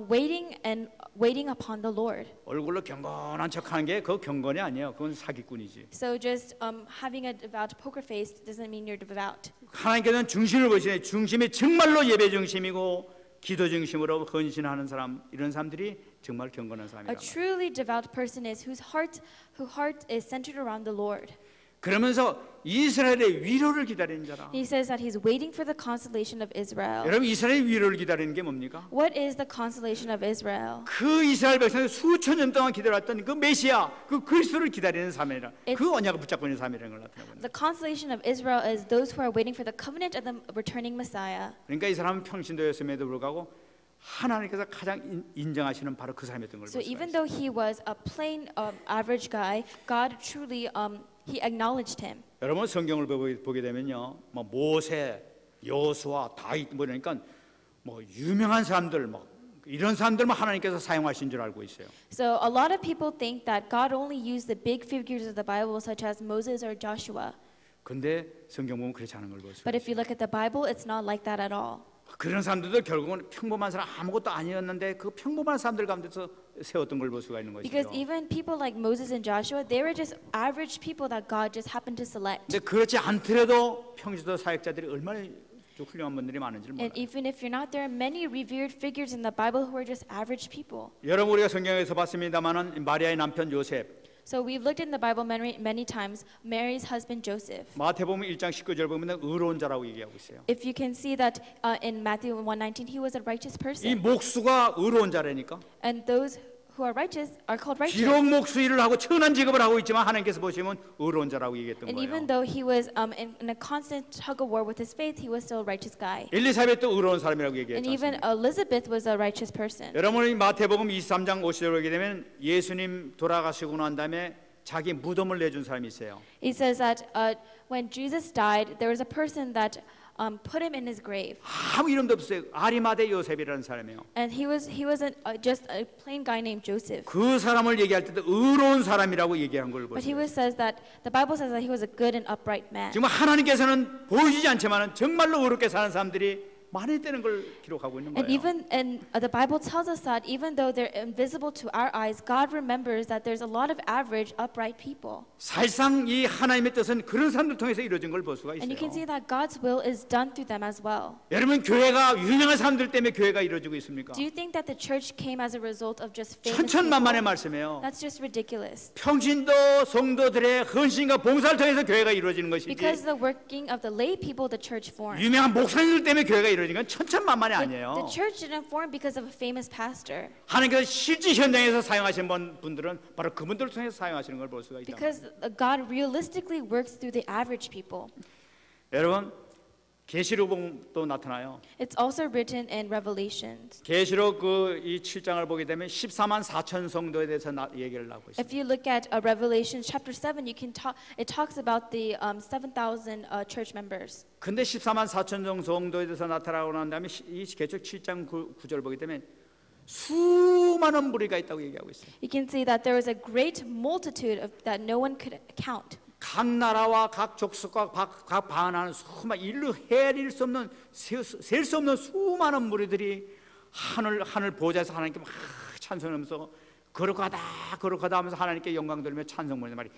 waiting upon the Lord. 얼굴로 경건한 척하는 게 그 경건이 아니에요. 그건 사기꾼이지. So just having a devout poker face doesn't mean you're devout. 하나님께서는 중심을 보시네. 중심이 정말로 예배 중심이고 기도 중심으로 헌신하는 사람, 이런 사람들이 정말 경건한 A 사람이다. truly devout person is whose heart is centered around the Lord. 그러면서 이스라엘의 위로를 기다리는 자라. He says that he's waiting for the consolation of Israel. 여러분, 이스라엘의 위로를 기다리는 게 뭡니까? What is the consolation of Israel? 그 이스라엘 백성이 수천 년 동안 기다려왔던 그 메시아, 그 그리스도를 기다리는 삶이라. 그 언약을 붙잡고 있는 삶이라는 걸 나타내고 있는. The consolation of Israel is those who are waiting for the covenant of the returning Messiah. 그러니까 이 사람은 평신도였음에도 불구하고 하나님께서 가장 인정하시는 바로 그 삶이었던 걸 볼 So 수가 even 있어요. though he was a plain average guy, God truly he acknowledged him. 여러분 성경을 보게 되면요, 뭐 모세, 여호수아, 다윗 뭐 그러니까 뭐 유명한 사람들 뭐 이런 사람들만 하나님께서 사용하신 줄 알고 있어요. So a lot of people think that God only used the big figures of the Bible, such as Moses or Joshua. 근데 성경 보면 그렇지 않은 걸 볼 수 But if 있어요. you look at the Bible, it's not like that at all. 그런 사람들도 결국은 평범한 사람 아무것도 아니었는데 그 평범한 사람들 가운데서 세웠던 걸 볼 수가 있는 Because 것이죠. even people like Moses and Joshua, they were just average people that God just happened to select. 근데 그렇지 않더라도 평시도 사역자들이 얼마나 훌륭한 분들이 많은지 몰라요. And even if you're not, there are many revered figures in the Bible who are just average people. 여러분 우리가 성경에서 봤습니다마는 마리아의 남편 요셉, So we've looked in the Bible many times, Mary's husband Joseph. 마태복음 1장 19절 보면 의로운 자라고 얘기하고 있어요. If you can see that in Matthew 1:19, he was a righteous 이 person. 목수가 의로운 자라니까. And those who are righteous are called righteous. 비록 목수 일을 하고 천한 직업을 하고 있지만 하나님께서 보시면 의로운 자라고 얘기했던 And 거예요. even though he was in a constant tug of war with his faith, he was still a righteous guy. 엘리사벳도 의로운 사람이라고 And 얘기했지 even 않습니까? Elizabeth was a righteous person. 여러분이 마태복음 23장 50절 보게 되면 예수님 돌아가시고 난 다음에 자기 무덤을 내준 사람이 있어요. It says that when Jesus died, there was a person that put him in his grave. 아무 이름도 없어요. 아리마대 요셉이라는 사람이에요. And he was just a plain guy named Joseph. 그 사람을 얘기할 때도 의로운 사람이라고 얘기한 걸 But he 보세요. says that the Bible says that he was a good and upright man. 지금 하나님께서는 보이지 않지만 정말로 의롭게 사는 사람들이 많이 되는 걸 기록하고 있는 And 거예요. even the Bible tells us that even though they're invisible to our eyes, God remembers that there's a lot of average upright people. 사실상 이 하나님의 뜻은 그런 사람들 통해서 이루어진 걸 볼 수가 And you can see 있어요. that God's will is done through them as well. 여러분 교회가 유명한 사람들 때문에 교회가 이루어지고 있습니까? Do you think that the church came as a result of just famous 천천만만의 people? 말씀이에요. That's just ridiculous. 평신도 성도들의 헌신과 봉사를 통해서 교회가 이루어지는 것이지 Because the working of the lay people, the church formed. 유명한 목사님들 때문에 교회가 이루어진 건 천천만만이 The 아니에요. church didn't form because of a famous pastor. 하나님께서 실제 현장에서 사용하신 분들은 바로 그분들을 통해서 사용하시는 걸 볼 수가 있다. Because God realistically works through the average people. 여러분 계시록도 나타나요. It's also written in Revelations. 계시록 이 7장을 보게 되면 14만 4천 성도에 대해서 얘기를 하고 있습니다. If you look at Revelation chapter 7, it talks about the 7,000 church members. 근데 14만 4천 성도에 대해서 나타나고 난 다음에 이 계시록 7장 9절 보게 되면 수많은 무리가 있다고 얘기하고 있어요. You can see that there was a great multitude that no one could count. 각 나라와 각 족속과 각 방언하는 수많은 일로 헤아릴 수 없는 셀 수 없는 수많은 무리들이 하늘 보좌에서 하나님께 막 찬송하면서 거룩하다 하면서 하나님께 영광 돌리며 찬송 부르는 말이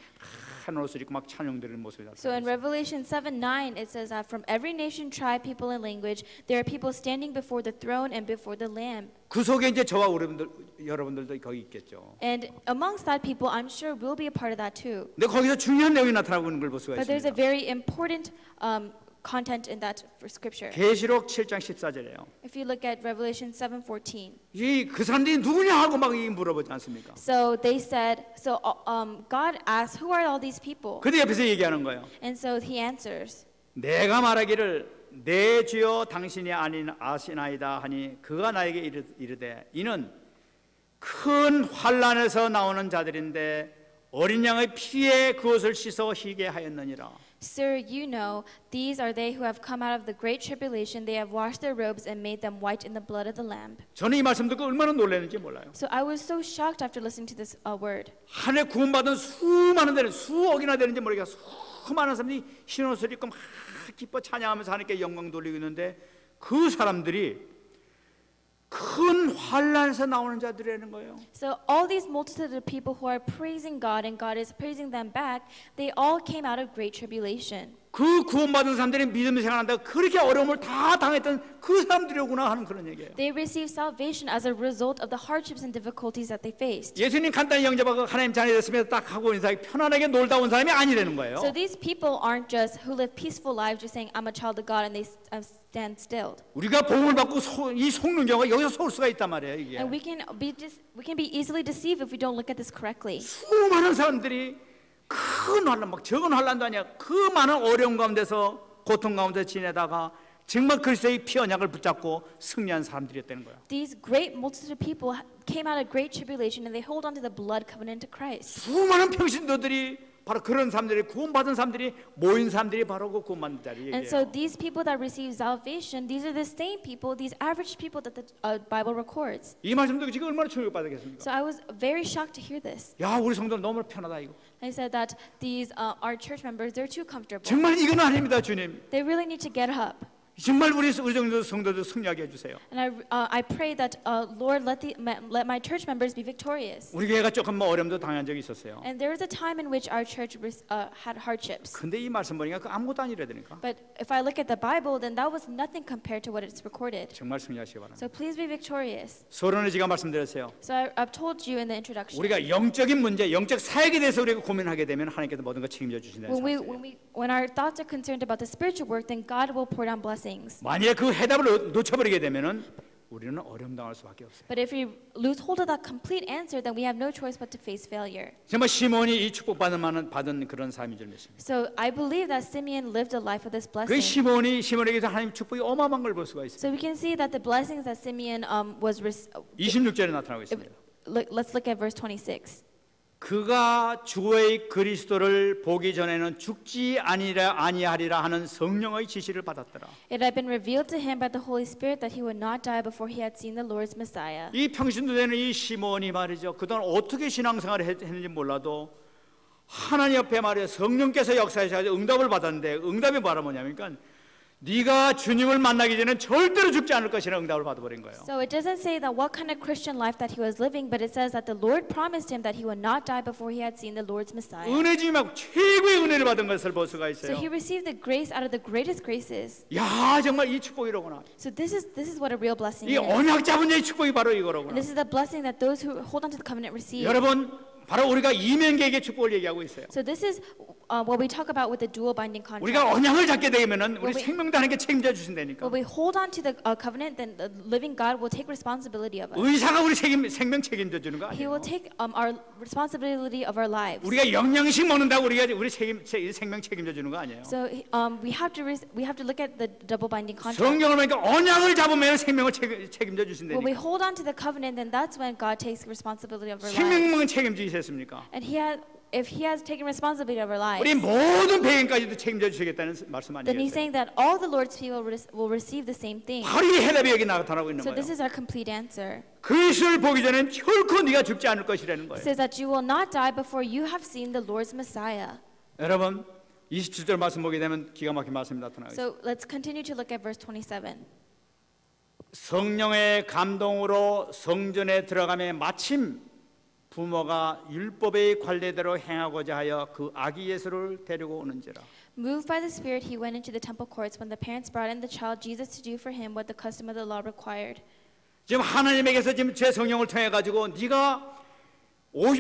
한 옷을 입고 막 찬양 드리는 모습이 So in 나타나요. Revelation 7:9 it says that from every nation, tribe, people, and language there are people standing before the throne and before the Lamb. 그 속에 이제 저와 여러분들도 거기 있겠죠. And amongst that people, I'm sure we'll be a part of that too. 근데 거기서 중요한 내용이 나타나고 있는 걸 볼 수가 But there's a 있습니다. very important content in that for scripture. 계시록 7장 14절이에요. If you look at Revelation 7:14. 그 사람들이 누구냐 하고 막 물어보지 않습니까? So they said, God asked, who are all these people? 근데 옆에서 얘기하는 거예요. And so he answers, 내가 말하기를 내 주여 당신이 아시나이다 하니 그가 나에게 이르되 이는 큰 환난에서 나오는 자들인데 어린 양의 피에 그것을 씻어 희게 하였느니라. Sir, you know, these are they who have come out of the great tribulation. They have washed their robes and made them white in the blood of the Lamb. 저는 이 말씀 듣고 얼마나 놀랐는지 몰라요. So I was so shocked after listening to this word. 한 해 구원받은 수많은 데는 수억이나 되는지 모르겠어. 수많은 사람들이 흰 옷을 입고 막 기뻐 찬양하면서 하나님께 영광 돌리고 있는데 그 사람들이 큰 환난에서 나오는 자들이라는 거예요. So all these multitude of people who are praising God and God is praising them back, they all came out of great tribulation. 그 구원받은 사람들이 믿음 생활한다고 그렇게 어려움을 다 당했던 그 사람들이구나 하는 그런 얘기예요. They received salvation as a result of the hardships and difficulties that they faced. 예수님 간단히 영접하고 하나님 자녀 됐으면 딱 하고 인사하기 편안하게 놀다 온 사람이 아니라는 거예요. So these people aren't just who live peaceful lives just saying I'm a child of God and they stand still. 우리가 복음을 받고 이 속는 경우가 여기서 속을 수가 있단 말이에요. 이게 And we can be easily deceived if we don't look at this correctly. 수많은 사람들이 큰 환난, 막 적은 환난도 아니야. 그 많은 어려움 가운데서 고통 가운데 지내다가 정말 그리스도의 피 언약을 붙잡고 승리한 사람들이었다는 거예요. These great multitude of people came out of great tribulation and they hold on to the blood covenant of Christ. 수많은 평신도들이 바로 그런 사람들이 구원받은 사람들이 모인 사람들이 바로 그 구원받는 자리예요. And so these people that receive salvation, these are the same people, these average people that the Bible records. 이 말씀 듣고 지금 얼마나 충격받았겠습니까? So I was very shocked to hear this. 야, 우리 성도는 너무 편하다 이거. I said that these our church members, they're too comfortable. 정말 이건 아닙니다, 주님. They really need to get up. 정말 우리 성도들 승리하게 해주세요. And I pray that Lord let my church members be victorious. 우리 교회가 조금 어려움도 당한 적이 있었어요. And there was a time in which our church had hardships. 근데 이 말씀 보니까 그 아무것도 아니라니까. But if I look at the Bible, then that was nothing compared to what it's recorded. 정말 승리하시기 바랍니다. So please be victorious. 서론에 제가 말씀드렸어요. So I've told you in the introduction. 우리가 영적인 문제, 영적 사역에 대해서 우리가 고민하게 되면 하나님께서 모든 걸 책임져 주신다는 사실이에요. When our thoughts are concerned about the spiritual work, then God will pour down blessings. 만약에 그 해답을 놓쳐버리게 되면은 우리는 어려움 당할 수밖에 없어요. But if we lose hold of that complete answer, then we have no choice but to face failure. 정말 시몬이 이 받은 그런 삶인 줄 믿습니다. So I believe that Simeon lived a life of this 그 blessing. 시몬에게서 하나님 축복이 어마어마한 걸 볼 수가 있어요. So we can see that the blessings that Simeon was. 26절에 나타나고 있습니다. Let's look at verse 26. 그가 주의 그리스도를 보기 전에는 죽지 아니하리라 하는 성령의 지시를 받았더라. It had been revealed to him by the Holy Spirit that he would not die before he had seen the Lord's Messiah. 이 평신도 되는 이 시몬이 말이죠. 그동안 어떻게 신앙생활을 했는지 몰라도 하나님 옆에 말이에요. 성령께서 역사하셔서 응답을 받았는데 응답이 뭐냐면 네가 주님을 만나기 전에 절대로 죽지 않을 것이라는 응답을 받아버린 거예요. So it doesn't say that what kind of Christian life that he was living, but it says that the Lord promised him that he would not die before he had seen the Lord's Messiah. 은혜 중에 막 최고의 은혜를 받은 것을 볼 수가 So 있어요. he received the grace out of the greatest graces. 야, 정말 이 축복이로구나. So this is what a real blessing 이 is. 언약 잡은 자의 축복이 바로 And 이거로구나. this is the blessing that those who hold on to the covenant receive. 여러분, 바로 우리가 이면계획의 축복을 얘기하고 있어요. So this is what we talk about with the dual binding 우리가 contract. 언약을 잡게 되면은 우리 When we- 생명도 하나님께 책임져 주신다니까. When we hold on to the covenant, then the living God will take responsibility of us. 의사가 우리 생명 책임져 주는 거 He 아니에요? will take our responsibility of our lives. 우리가 영양식 먹는다고 우리가 우리 생명 책임져 주는 거 아니에요? So we have to look at the double binding contract. 성경을 보니까 언약을 잡으면 생명을 책임져 When we 주신다니까. hold on to the covenant, then that's when God takes responsibility of our lives. 생명은 책임지셨습니까? And if He has taken responsibility of our 우리 lives, 모든 배경까지도 책임져 주시겠다는 말씀 then He's 아니겠어요? saying that all the Lord's people will receive the same thing. 바로 이 해답이 여기 나타나고 있는 So this 거예요. is our complete answer. 그리스도를 보기 전엔 결코 네가 죽지 않을 것이라는 It 거예요. says that you will not die before you have seen the Lord's Messiah. 여러분 27절 말씀 보게 되면 기가 막힌 말씀이 나타나고 있어요. So let's continue to look at verse 27. 성령의 감동으로 성전에 들어가며 마침 부모가 율법의 관례대로 행하고자 하여 그 아기 예수를 데리고 오는지라. Moved by the Spirit, he went into the temple courts when the parents brought in the child Jesus to do for him what the custom of the law required. 지금 하나님에게서 지금 제 성령을 통해 가지고 네가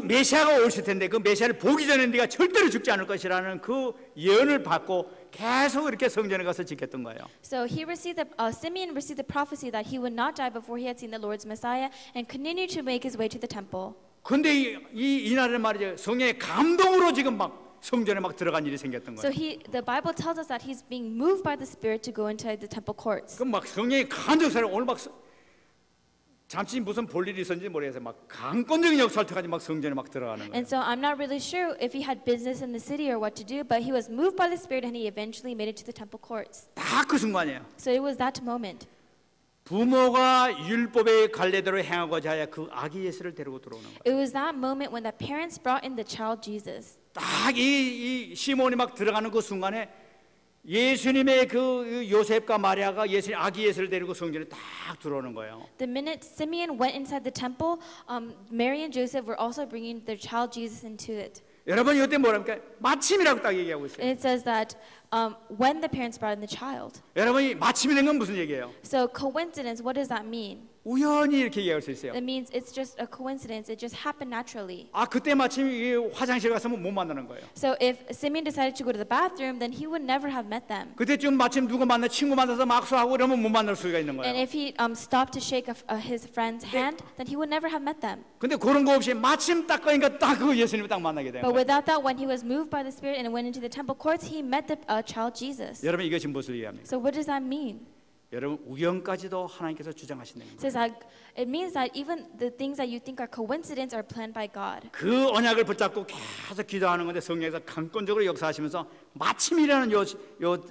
메시아가 오실 텐데 그 메시아를 보기 전에 네가 절대로 죽지 않을 것이라는 그 예언을 받고 계속 이렇게 성전에 가서 지켰던 거예요. So Simeon received the prophecy that he would not die before he had seen the Lord's Messiah and continued to make his way to the temple. 근데 이날은 말이죠. 성령의 감동으로 지금 막 성전에 막 들어간 일이 생겼던 So 거예요. the Bible tells us that he's being moved by the Spirit to go inside the temple courts. 그럼 막 성령이 간접사를 오늘 막 잠시 무슨 볼 일이 있었는지 모르겠어요. 막 강권적인 역사를 통해 막 성전에 막 들어가는 거예요. And so I'm not really sure if he had business in the city or what to do, but he was moved by the Spirit and he eventually made it to the temple courts. 다 그 순간이에요. So it was that moment. 부모가 율법의 갈래대로 행하고자 하여 그 아기 예수를 데리고 들어오는 거예요. It was that moment when the parents brought in the child Jesus. 딱 이 시몬이 막 들어가는 그 순간에 예수님의 그 요셉과 마리아가 예수님 아기 예수를 데리고 성전에 딱 들어오는 거예요. The minute Simeon went inside the temple, Mary and Joseph were also bringing their child Jesus into it. 여러분 이때 뭐랍니까? 마침이라고 딱 얘기하고 있어요. And it says that when the parents brought in the child. 여러분이 마침이 된 건 무슨 얘기예요? So coincidence, what does that mean? 우연히 이렇게 얘기할 수 있어요. It means it's just a coincidence. It just happened naturally. 아 그때 마침 이 화장실 갔으면 못 만나는 거예요. So if Simeon decided to go to the bathroom, then he would never have met them. 그때쯤 마침 누구 만나 친구 만나서 막수하고 그러면 못 만날 수가 있는 And 거예요. if he stopped to shake his friend's hand, then he would never have met them. 근데 그런 거 없이 마침 딱 가니까 딱 그 예수님을 딱 만나게 된 But 거예요. without that, when he was moved by the Spirit and went into the temple courts, he met the child Jesus. 여러분 이것이 무엇을 얘기합니까? So what does that mean? 여러분 우연까지도 하나님께서 주장하신다는 It 거예요. says that it means that even the things that you think are coincidence are planned by God. 그 언약을 붙잡고 계속 기도하는 건데 성령에서 강권적으로 역사하시면서 마침이라는 요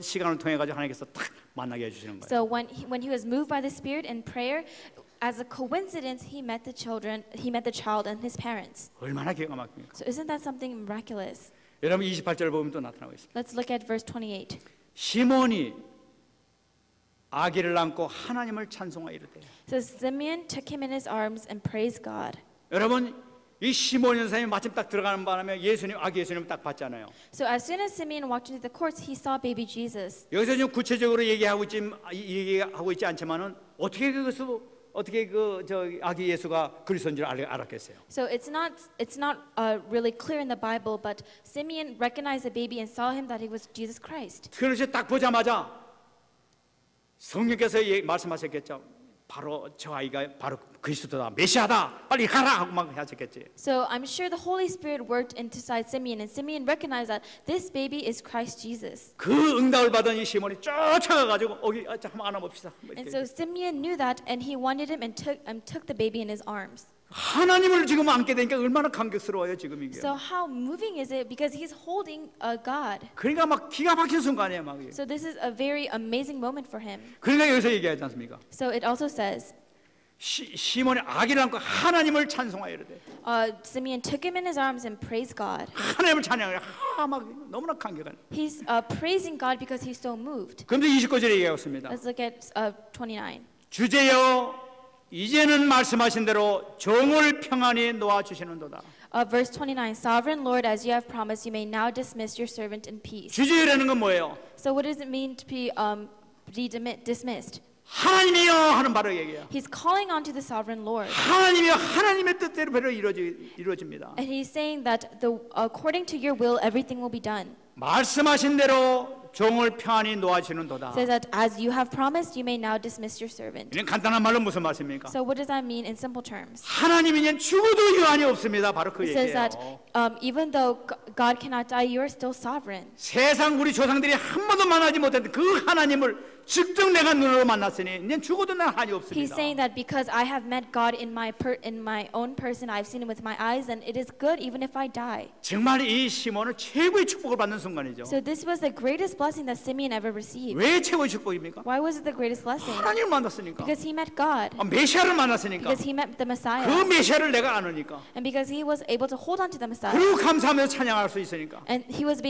시간을 통해 가지고 하나님께서 딱 만나게 해주시는 거예요. So when he was moved by the Spirit in prayer, as a coincidence, he met the child and his parents. 얼마나 기가 막힙니까? So isn't that something miraculous? 여러분 28절 보면 또 나타나고 있습니다. Let's look at verse 28. 시몬이 아기를 안고 하나님을 찬송하이르되. So Simeon took him in his arms and praised God. 여러분 이 시몬 선생님이 마침 딱 들어가는 바람에 예수님 아기 예수님 딱 봤잖아요. So as soon as Simeon walked into the courts, he saw baby Jesus. 여기서 좀 구체적으로 얘기하고 있지 않지만은 어떻게 어떻게 저 아기 예수가 그리스도인 줄 알았겠어요. So it's not really clear in the Bible, but Simeon recognized the baby and saw him that he was Jesus Christ. 그래서 딱 보자마자 성령께서 말씀하셨겠죠. 바로 저 아이가 바로 그리스도다, 메시아다, 빨리 가라 하고 막 하셨겠지. So I'm sure the Holy Spirit worked inside Simeon, and Simeon recognized that this baby is Christ Jesus. 그 응답을 받은 이 시몬이 쫓아가가지고 어기 한번 안아봅시다. And so Simeon knew that, and he wanted him and took the baby in his arms. 하나님을 지금 안게 되니까 얼마나 감격스러워요 지금 이게. So how moving is it? Because he's holding God. 그러니까 막 기가 막힌 순간이에요 막. So this is a very amazing moment for him. 그러니까 여기서 얘기하지 않습니까? So it also says, 시몬이 아기를 안고 하나님을 찬송하이르되. Simeon took him in his arms and praised God. 하나님을 찬양해. 막 너무나 감격한. He's praising God because he's so moved. 그런데 29절에 얘기하였습니다. Let's look at 29. 주제여 이제는 말씀하신 대로 종을 평안히 놓아 주시는도다. Verse 29, Sovereign Lord, as you have promised, you may now dismiss your servant in peace. 주제라는 건 뭐예요? So what does it mean to be dismissed? 하나님이여 하는 바로 얘기야. He's calling on to the Sovereign Lord. 하나님이여 하나님의 뜻대로 바로 이루어집니다. And he's saying that according to your will, everything will be done. 말씀하신 대로 종을 평안히 놓아주는도다. Says that as you have promised, you may now dismiss your servant. 이는 간단한 말로 무슨 말씀입니까? So what does that mean in simple terms? 하나님이면 죽어도 유한이 없습니다. 바로 그 It says that 얘기예요. even though God cannot die, you are still sovereign. 세상 우리 조상들이 한 번도 만나지 못했던 그 하나님을 직접 내가 눈으로 만났으니 이제 죽어도 난 한이 없습니다. He's saying that because I have met God in my own person, I've seen Him with my eyes, and it is good even if I die. 정말 이 시몬은 최고의 축복을 받는 순간이죠. So this was the greatest blessing that Simeon ever received. 왜 최고의 축복입니까? Why was it the greatest blessing? 하나님을 만났으니까. Because he met God. 메시아를 만났으니까. Because he met the Messiah. 그 메시아를 내가 아느니까. And because he was able to hold on to the Messiah. 그리고 감사하면서 찬양할 수 있으니까. And he was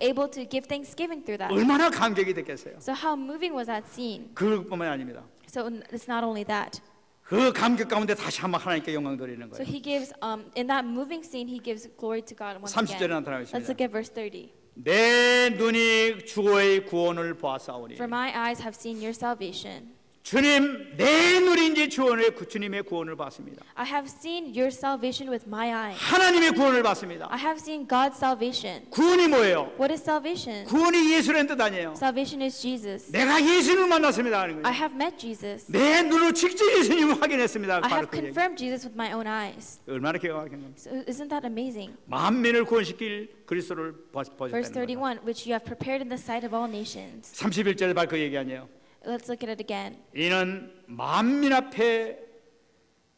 able to give thanksgiving through that. 얼마나 감격이 됐겠어요. So how moving was that scene? 그뿐만이 아닙니다. So it's not only that. 그 감격 가운데 다시 한번 하나님께 영광 돌리는 So 거예요. he gives in that moving scene he gives glory to God once 30절에 again. 나타나고 Let's 있습니다. look at verse 30. 내 눈이 주의 구원을 보았사오니 For my eyes have seen your salvation. 주님 내 눈이 이제 주님의 구원을 봤습니다. I have seen your salvation with my eyes. 하나님의 구원을 봤습니다. I have seen God's salvation. 구원이 뭐예요? What is salvation? 구원이 예수라는 뜻 아니에요. Salvation is Jesus. 내가 예수님을 만났습니다 하는 I 거예요. have met Jesus. 내 눈으로 직접 예수님을 확인했습니다. I 바로 have 그 얘기. confirmed Jesus with my own eyes. 얼마나 기가 막힌 겁니까? So isn't that amazing? 만민을 구원시킬 그리스도를 Verse 보셨다는 거예요. 31, which you have prepared in the sight of all nations. 31절에 바로 그 얘기 아니에요. Let's look at it again. 이는 만민 앞에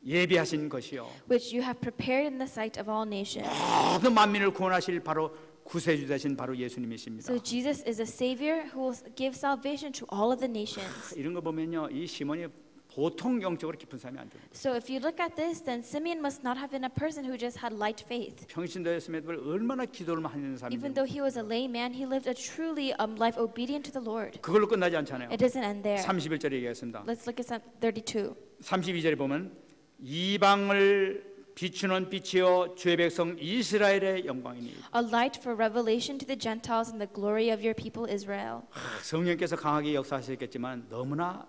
예비하신 것이요. Which you have prepared in the sight of all nations. 모든 만민을 구원하실 바로 구세주 되신 바로 예수님이십니다. So Jesus is a savior who will give salvation to all of the nations. 이런 거 보면요, 이 시몬이 보통 영적으로 깊은 사람이 안 됩니다. So if you look at this, then Simeon must not have been a person who just had light faith. 평신도였음에도 얼마나 기도를 많이 하는 Even 사람인데 though he was a layman, he lived a truly life obedient to the Lord. 그걸로 끝나지 않잖아요. It doesn't end there. 31절에 얘기했습니다. Let's look at 32. 32절에 보면 이방을 비추는 빛이요 주의 백성 이스라엘의 영광이니. A light for revelation to the Gentiles and the glory of your people Israel. 성령께서 강하게 역사하셨겠지만 너무나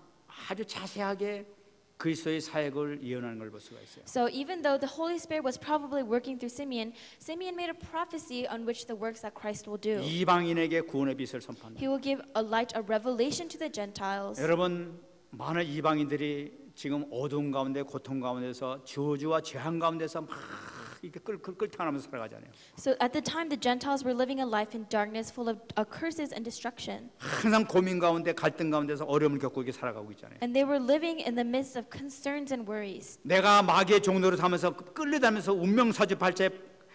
아주 자세하게 그리스도의 사역을 예언하는 걸 볼 수가 있어요. So even though the Holy Spirit was probably working through Simeon, Simeon made a prophecy on which the works that Christ will do. 이방인에게 구원의 빛을 선포한다. He will give a light of revelation to the Gentiles. 여러분 많은 이방인들이 지금 어두운 가운데 고통 가운데서 저주와 재앙 가운데서 막 이렇게 끌끌끌타하면서 살아가잖아요. So at the time the Gentiles were living a life in darkness full of curses and destruction. 항상 고민 가운데 갈등 가운데서 어려움을 겪고 이렇게 살아가고 있잖아요. And they were living in the midst of concerns and worries. 내가 마귀의 종노릇 하면서 끌려다니면서 운명 사주팔자에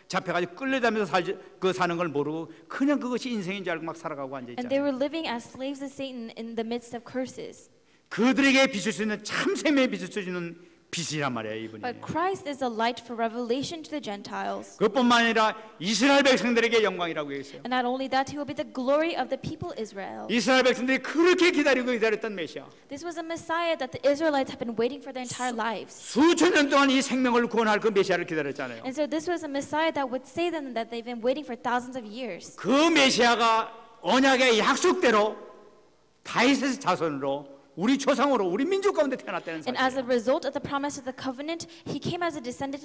잡혀가지고 끌려다니면서 사는 걸 모르고 그냥 그것이 인생인 줄 알고 막 살아가고 앉아 And they 있잖아요. were living as slaves of Satan in the midst of curses. 그들에게 비출 수 있는 참 생명에 비출 수 있는 빛이란 말이에요, 이분이. But Christ is a light for revelation to the Gentiles. 그것뿐만 아니라 이스라엘 백성들에게 영광이라고 했어요. And not only that, he will be the glory of the people Israel. 이스라엘 백성들이 그렇게 기다렸던 메시아. This was a Messiah that the Israelites have been waiting for their entire lives. 수천 년 동안 이 생명을 구원할 그 메시아를 기다렸잖아요. And so this was a Messiah that would save them that they've been waiting for thousands of years. 그 메시아가 언약의 약속대로 다윗의 자손으로 우리 조상으로 우리 민족 가운데 태어났다는 And as a 사실이에요. result of the promise of the covenant, he came as a descendant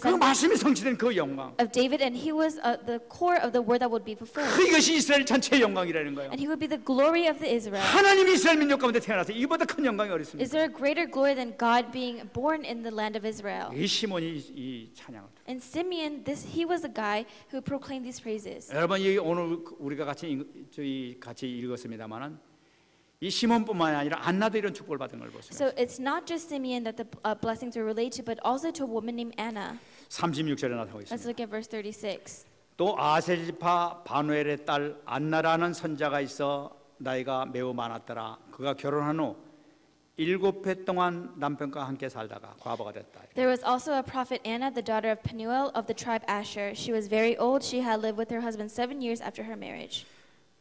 그 말씀이 성취된 그 영광. of David, and he was the core of the word that would be fulfilled. 이것이 이스라엘 전체의 영광이라는 거예요. And he would be the glory of the Israel. 하나님이 이스라엘 민족 가운데 태어나서 이보다 큰 영광이 어디 있습니까? Is there a greater glory than God being born in the land of Israel? 이 시몬이 이 찬양을. And Simeon, he was the guy who proclaimed these praises. 여러분 이 오늘 우리가 같이 읽었습니다만은 이 시몬뿐만 아니라 안나도 이런 축복을 받은 걸 보세요. So it's not just Simeon that the blessings are related to, but also to a woman named Anna. 36절에 나타나고 Let's 있습니다. look at verse 36. 또 아셀 지파 바누엘의 딸 안나라는 선자가 있어 나이가 매우 많았더라. 그가 결혼한 후 7해 동안 남편과 함께 살다가 과부가 됐다. There was also a prophet Anna, the daughter of Penuel of the tribe Asher. She was very old. She had lived with her husband 7 years after her marriage.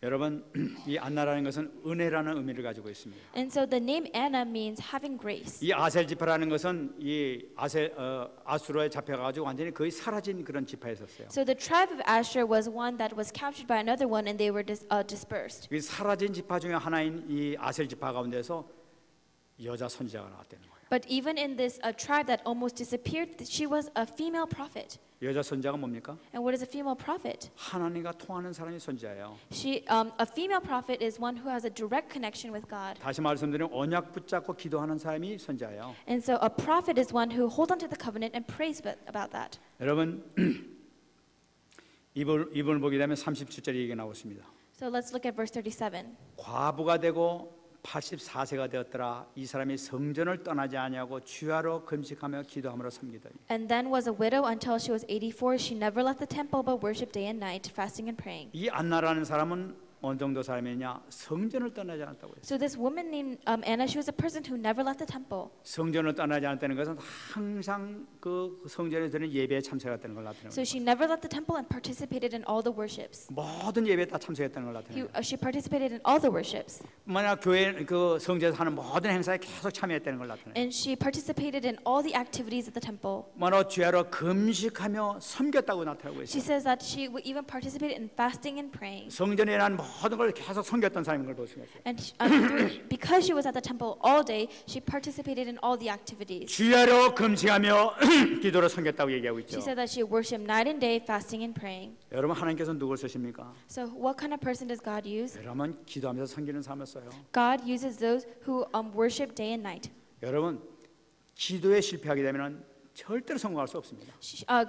여러분 이 안나라는 것은 은혜라는 의미를 가지고 있습니다. And so the name Anna means having grace. 이 아셀 지파라는 것은 이 아수르에 잡혀가지고 완전히 거의 사라진 그런 지파였었어요. So the tribe of Asher was one that was captured by another one, and they were dispersed. 이 사라진 지파 중에 하나인 이 아셀 지파 가운데서 여자 선지자가 나왔다는 거예요. But even in this tribe that almost disappeared, she was a female prophet. 여자 선지자가 뭡니까? And what is a female prophet? 하나님과 통하는 사람이 선지자예요. A female prophet is one who has a direct connection with God. 다시 말씀드리면 언약 붙잡고 기도하는 사람이 선지자예요. And so a prophet is one who holds on to the covenant and prays about that. 여러분 이분을 보게 되면 37절에 얘기가 나오습니다. So let's look at verse 37. 과부가 되고 84세가 되었더라. 이 사람이 성전을 떠나지 아니하고 주야로 금식하며 기도함으로 섬기더니. And then was a widow until she was 84. She never left the temple but worshipped day and night, fasting and praying. 이 안나라는 사람은 어느 정도 사람이냐? 성전을 떠나지 않았다고 했어요. So this woman named Anna, she was a person who never left the temple. 성전을 떠나지 않았다는 것은 항상 그 성전에 드는 예배에 참석했다는 걸 나타내는 So 거예요. she never left the temple and participated in all the worships. 모든 예배에 다 참석했다는 걸 나타내는 거예요. She participated in all the worships. 만약 교회 그 성전에서 하는 모든 행사에 계속 참여했다는 걸 나타내요. And she participated in all the activities of the temple. 만약 주야로 금식하며 섬겼다고 나타나고 She 있어요. says that she would even participate in fasting and praying. 성전에 난 모든 걸 계속 섬겼던 사람인 걸 볼 수가 있어요. And because she was at the temple all day, she participated in all the activities. 주야로 금식하며 기도로 섬겼다고 얘기하고 있죠. She said that she worshipped night and day, fasting and praying. 여러분 하나님께서 누굴 쓰십니까? So what kind of person does God use? 여러분 기도하면서 섬기는 사람을 써요. God uses those who worship day and night. 여러분 기도에 실패하게 되면은 절대로 성공할 수 없습니다.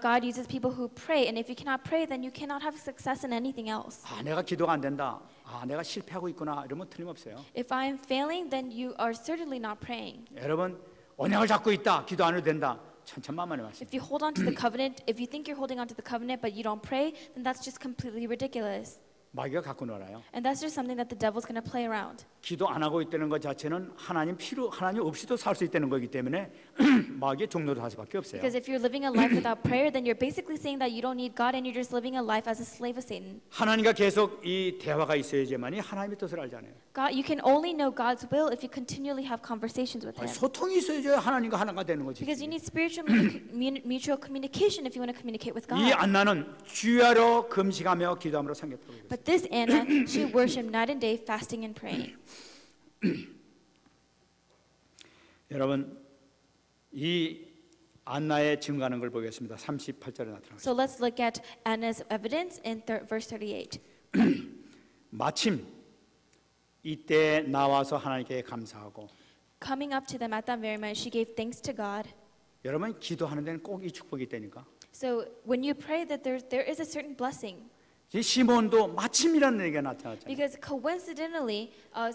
God uses people who pray, and if you cannot pray, then you cannot have success in anything else. 아 내가 기도가 안 된다. 아 내가 실패하고 있구나. 이러면 틀림없어요. If I am failing, then you are certainly not praying. 여러분 언약을 잡고 있다. 기도 안 해도 된다. 천천만만의 말씀. If you hold on to the covenant, if you think you're holding on to the covenant but you don't pray, then that's just completely ridiculous. 마귀가 갖고 놀아요. And that's just something that the devil's going to play around. 기도 안 하고 있다는 것 자체는 하나님 없이도 살 수 있다는 거기 때문에 마귀의 종로로 할 수밖에 없어요. Because if you're living a life without prayer, then you're basically saying that you don't need God and you're just living a life as a slave of Satan. 하나님과 계속 이 대화가 있어야지만이 하나님의 뜻을 알잖아요. God, you can only know God's will if you continually have conversations with Him. 소통이 있어야지 하나님과 하나가 되는 거지. Because you need spiritual mutual communication if you want to communicate with 이 God. 안나는 주야로 금식하며 기도함으로 섬겼다고 얘기했어요. But this Anna, she worshipped night and day, fasting and praying. 여러분 이 안나의 증거하는 걸 보겠습니다. 38절에 나타납니다. So let's look at Anna's evidence in verse 38. 마침 이때 나와서 하나님께 감사하고 Coming up to them at that very moment, she gave thanks to God. 여러분 기도하는 데는 꼭 이 축복이 있다니까. So when you pray, that there is a certain blessing. 이 시몬도 마침이라는 얘기가 나타났잖아요. Because coincidentally,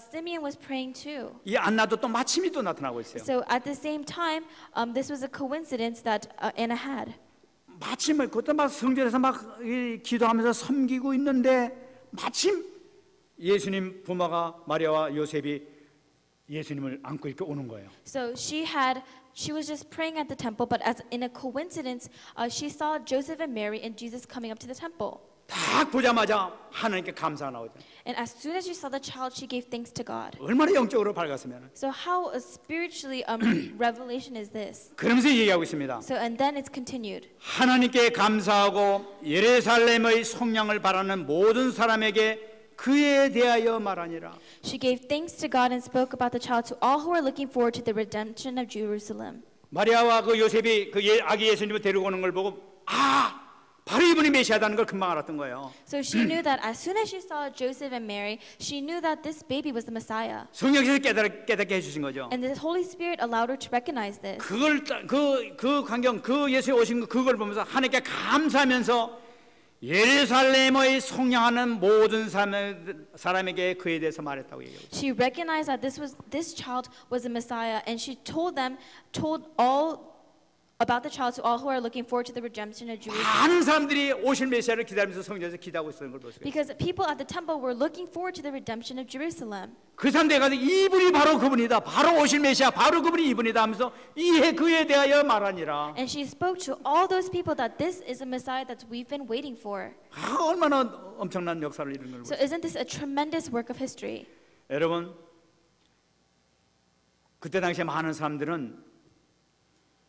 Simeon was praying too. 이 안나도 또 마침이 또 나타나고 있어요. So at the same time, this was a coincidence that Anna had. 마침을 그때 막 성전에서 막 기도하면서 섬기고 있는데 마침 예수님 부모가 마리아와 요셉이 예수님을 안고 이렇게 오는 거예요. So she was just praying at the temple, but as in a coincidence, she saw Joseph and Mary and Jesus coming up to the temple. 딱 보자마자 하나님께 감사가 나오죠. And as soon as she saw the child, she gave thanks to God. 얼마나 영적으로 밝았으면. So how spiritually revelation is this? 그러면서 얘기하고 있습니다. So and then it's continued. 하나님께 감사하고 예루살렘의 속량을 바라는 모든 사람에게 그에 대하여 말하니라. She gave thanks to God and spoke about the child to all who are looking forward to the redemption of Jerusalem. 마리아와 그 요셉이 그 아기 예수님을 데리고 오는 걸 보고 바로 이분이 메시아다는 걸 금방 알았던 거예요. So she knew that as soon as she saw Joseph and Mary, she knew that this baby was the Messiah. 성령께서 깨닫게 해주신 거죠. And the Holy Spirit allowed her to recognize this. 그걸 그 광경 그 예수에 오신 그걸 보면서 하나님께 감사하면서 예루살렘의 속량하는 모든 사람에게 그에 대해서 말했다고 얘기해요. She recognized that this child was the Messiah, and she told all about the child to all who are looking forward to the redemption of Jerusalem. 많은 사람들이 오실 메시아를 기다리면서 성전에서 기도하고 있었던 걸 보세요. Because people at the temple were looking forward to the redemption of Jerusalem. 그 사람들이 가서 이분이 바로 그분이다. 바로 오실 메시아. 바로 그분이 이분이다 하면서 그에 대하여 말하니라. And she spoke to all those people that this is a Messiah that we've been waiting for. 얼마나 엄청난 역사를 이루는 걸 So 보세요. isn't this a tremendous work of history? 여러분 그때 당시에 많은 사람들은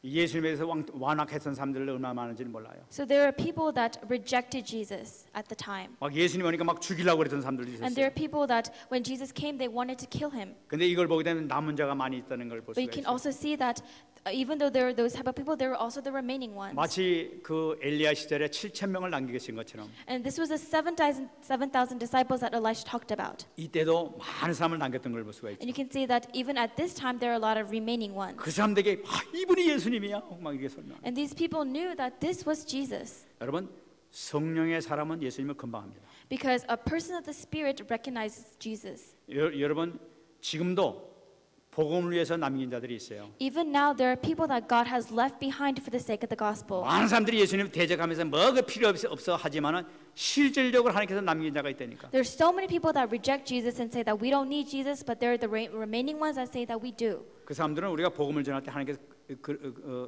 예수님에 대해서 완악했던 사람들 얼마나 많은지는 몰라요. So there are people that rejected Jesus at the time. 막 예수님 오니까 막 죽이려고 그랬던 사람들도 And there 있었어요. are people that when Jesus came, they wanted to kill him. 근데 이걸 보게 되면 남은 자가 많이 있다는 걸 볼 But you 수가 can 있어요. also see that even though there are those type of people, there are also the remaining ones. 마치 그 엘리야 시절에 7,000명을 남기게 신 것처럼 And this was the 7,000 disciples that Elisha talked about. 이때도 많은 사람을 남겼던 걸 볼 수가 있죠. And you can see that even at this time, there are a lot of remaining ones. 그 사람들에게 이분이 예수님이야 막 이게 설명. And these people knew that this was Jesus. 여러분 성령의 사람은 예수님을 금방 합니다. Because a person of the Spirit recognizes Jesus. 여러분 지금도 복음을 위해서 남긴 자들이 있어요. Even now, there are people that God has left behind for the sake of the gospel. 많은 사람들이 예수님 대적하면서 뭐가 필요 없어 하지만은 실질적으로 하나님께서 남긴 자가 있다니까. There's so many people that reject Jesus and say that we don't need Jesus, but there are the remaining ones that say that we do. 그 사람들은 우리가 복음을 전할 때 하나님께서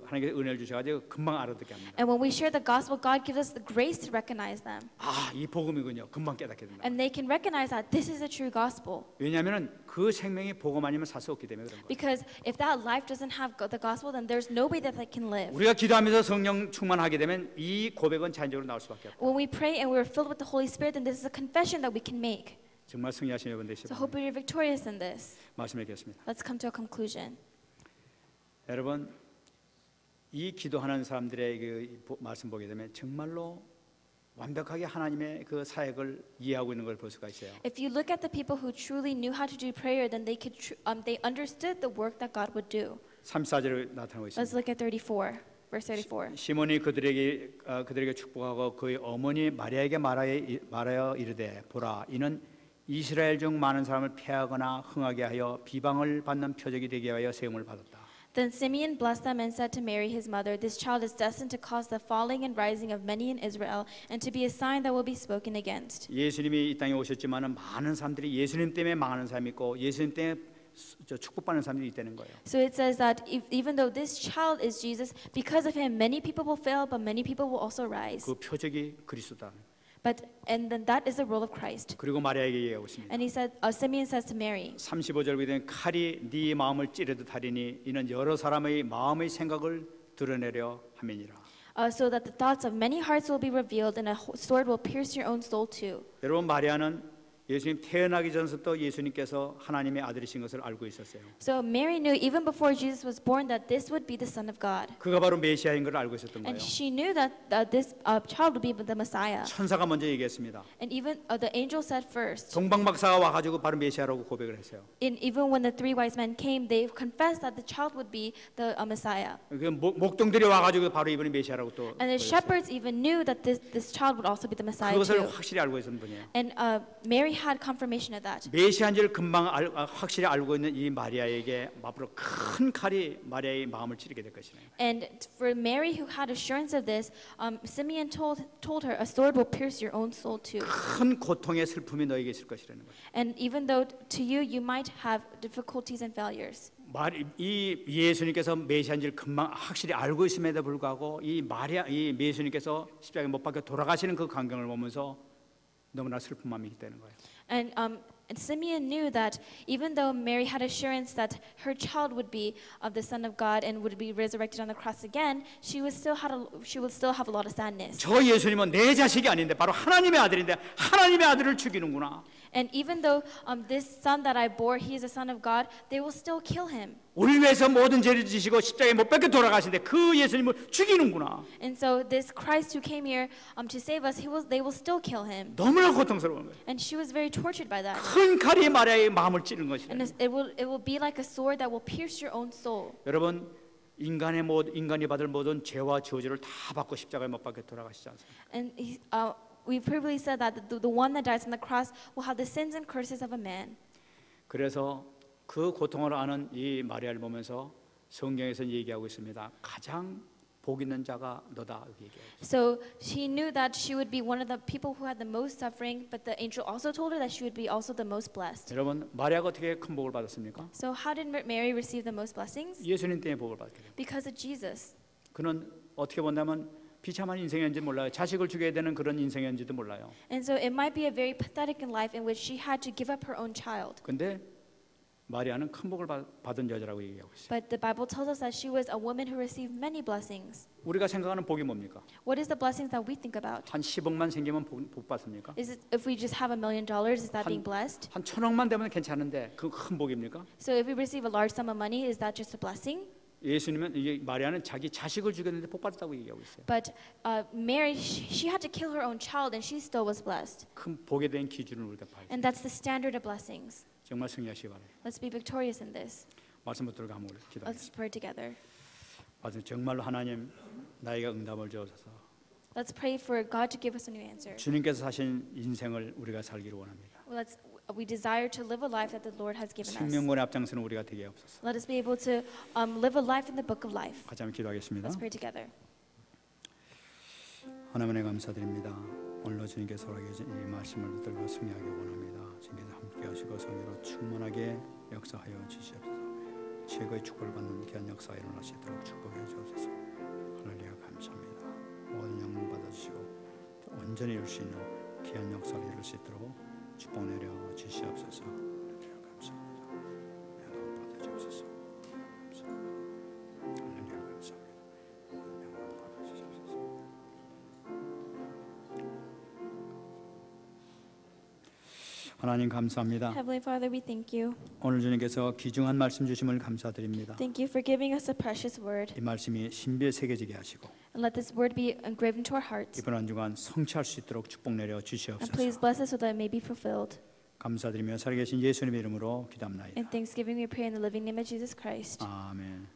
하나님께서 은혜를 주셔가지고 금방 알아듣게 합니다. And when we share the gospel, God gives us the grace to recognize them. 이 복음이군요. 금방 깨닫게 된다. And they can recognize that this is a true gospel. 왜냐하면은 그 생명이 복음 아니면 살 수 없기 때문에 그런 거예요. Because if that life doesn't have the gospel, then there's no way that they can live. 우리가 기도하면서 성령 충만하게 되면 이 고백은 자연적으로 나올 수밖에 없고. When we pray and we're filled with the Holy Spirit, then this is a confession that we can make. 정말 승리하신 여러분 되시기 So hope 바랍니다. you're victorious in this. 말씀드리겠습니다. Let's come to a conclusion. 여러분, 이 기도하는 사람들의 그 말씀 보게 되면 정말로 완벽하게 하나님의 그 사역을 이해하고 있는 걸 볼 수가 있어요. If you look at the people who truly knew how to do prayer, then they understood the work that God would do. 34절에 나타나고 있습니다. Let's look at 34, verse 34. 시몬이 그들에게 축복하고 그의 어머니 마리아에게 말하여 이르되 보라 이는 이스라엘 중 많은 사람을 패하거나 흥하게 하여 비방을 받는 표적이 되게 하여 세움을 받았다. Then Simeon blessed them and said to Mary his mother, This child is destined to cause the falling and rising of many in Israel, and to be a sign that will be spoken against. 예수님이 이 땅에 오셨지만은 많은 사람들이 예수님 때문에 망하는 사람이 있고 예수님 때문에 축복받는 사람들이 있다는 거예요. So it says that even though this child is Jesus, because of him, many people will fail, but many people will also rise. 그 표적이 그리스도다. And then that is the role of Christ. 그리고 마리아에게 얘기하고 있습니다. And Simeon says to Mary, 35절 보면 칼이 네 마음을 찌르듯 하리니 이는 여러 사람의 마음의 생각을 드러내려 함이니라. so that the thoughts of many hearts will be revealed, and a sword will pierce your own soul too. 여러분 마리아는 예수님 태어나기 전부터 예수님께서 하나님의 아들이신 것을 알고 있었어요. So Mary knew even before Jesus was born that this would be the Son of God. 그가 바로 메시아인 걸 알고 있었던 거예요. And she knew that this child would be the Messiah. 천사가 먼저 얘기했습니다. And even the angel said first. 동방박사가 와가지고 바로 메시아라고 고백을 했어요. Even when the three wise men came, they confessed that the child would be the Messiah. 그 목동들이 와가지고 바로 이분이 메시아라고 또. And the shepherds even knew that this child would also be the Messiah 그것을 too. 확실히 알고 있었던 분이에요. And Mary had confirmation of that. 메시아인지를 금방 확실히 알고 있는 이 마리아에게 앞으로 큰 칼이 마리아의 마음을 찌르게 될 것이네요. And for Mary, who had assurance of this, Simeon told her, a sword will pierce your own soul too. 큰 고통의 슬픔이 너에게 있을 것이라는 거예요. And even though to you might have difficulties and failures. 이 예수님께서 메시아인지를 금방 확실히 알고 있음에도 불구하고 이 예수님께서 십자가에 못 박혀 돌아가시는 그 광경을 보면서 너무나 슬픈 마음이 있다는 거예요. And Simeon knew that even though Mary had assurance that her child would be of the Son of God and would be resurrected on the cross again, she would still have a lot of sadness. 저 예수님은 내 자식이 아닌데 바로 하나님의 아들인데 하나님의 아들을 죽이는구나. And even though this son that I bore, he is a son of God, they will still kill him. 우리 위해서 모든 죄를 지시고 십자가에 못 박혀 돌아가신데 그 예수님을 죽이는구나. And so this Christ who came here to save us, they will still kill him. 너무나 고통스러운 거예요. And she was very tortured by that. 큰 칼이 마리아의 마음을 찌른 것이다. And it will be like a sword that will pierce your own soul. 여러분 인간이 받을 모든 죄와 저주를 다 받고 십자가에 못 박혀 돌아가시지 않습니까? And we've previously said that the one that dies on the cross will have the sins and curses of a man. 그래서 그 고통을 아는 이 마리아를 보면서 성경에서 얘기하고 있습니다. 가장 복 있는 자가 너다 이렇게 얘기해요. So she knew that she would be one of the people who had the most suffering, but the angel also told her that she would be also the most blessed. 여러분 마리아가 어떻게 큰 복을 받았습니까? So how did Mary receive the most blessings? 예수님 때문에 복을 받게 돼요. Because of Jesus. 그는 어떻게 본다면 비참한 인생이었는지 몰라요. 자식을 죽여야 되는 그런 인생이었는지도 몰라요. And so it might be a very pathetic in life in which she had to give up her own child. 근데 마리아는 큰 복을 받은 여자라고 얘기하고 있어요. But the Bible tells us that she was a woman who received many blessings. 우리가 생각하는 복이 뭡니까? What is the blessings that we think about? 한 10억만 생기면 복 받습니까? Is it if we just have $1 million, is that being blessed? 한 1,000억만 되면 괜찮은데 그 큰 복입니까? So if we receive a large sum of money, is that just a blessing? 예수님은 이게 마리아는 자기 자식을 죽였는데 복 받았다고 얘기하고 있어요. But Mary, she had to kill her own child, and she still was blessed. 큰 복에 대한 기준을 우리가 봐야 돼요. And that's the standard of blessings. 정말 승리하시기 바랍니다. Let's be victorious in this. 말씀 붙들고 한번 Let's 기도하겠습니다. pray together. 정말로 하나님 나에게 응답을 주옵소서. Let's pray for God to give us a new answer. 주님께서 사신 인생을 우리가 살기를 원합니다. We desire to live a life that the Lord has given us. 생명권의 앞장서는 우리가 되게 하옵소서. Let us be able to live a life in the book of life. 같이 한번 기도하겠습니다. Let's pray together. 하나님의 감사드립니다. 오늘도 주님께서 허락해주신 이 말씀을 붙들고 승리하기 원합니다. 주님께서 함께하시고 성령으로 충만하게 역사하여 주시옵소서. 최고의 축복을 받는 귀한 역사가 일어날 수 있도록 축복해 주옵소서. 할렐루야 감사합니다. 모든 영광 받아주시고 온전히 이룰 수 있는 귀한 역사를 이룰 수 있도록 축복 내려 주시옵소서. 할렐루야 감사합니다. 영광 받아주옵소서. 할렐루야 감사합니다. 모든 영광 받아주시옵소서. 하나님 감사합니다. Heavenly Father, we thank you. 오늘 주님께서 귀중한 말씀 주심을 감사드립니다. Thank you for giving us a precious word. 이 말씀이 신비에 새겨지게 하시고 And let this word be engraved into our hearts. 이번 한 주간 성취할 수 있도록 축복 내려 And 주시옵소서. please bless us so that it may be fulfilled. 감사드리며 살아계신 예수님의 이름으로 기도합나이다. In thanksgiving we pray in the living name of Jesus Christ. 아멘.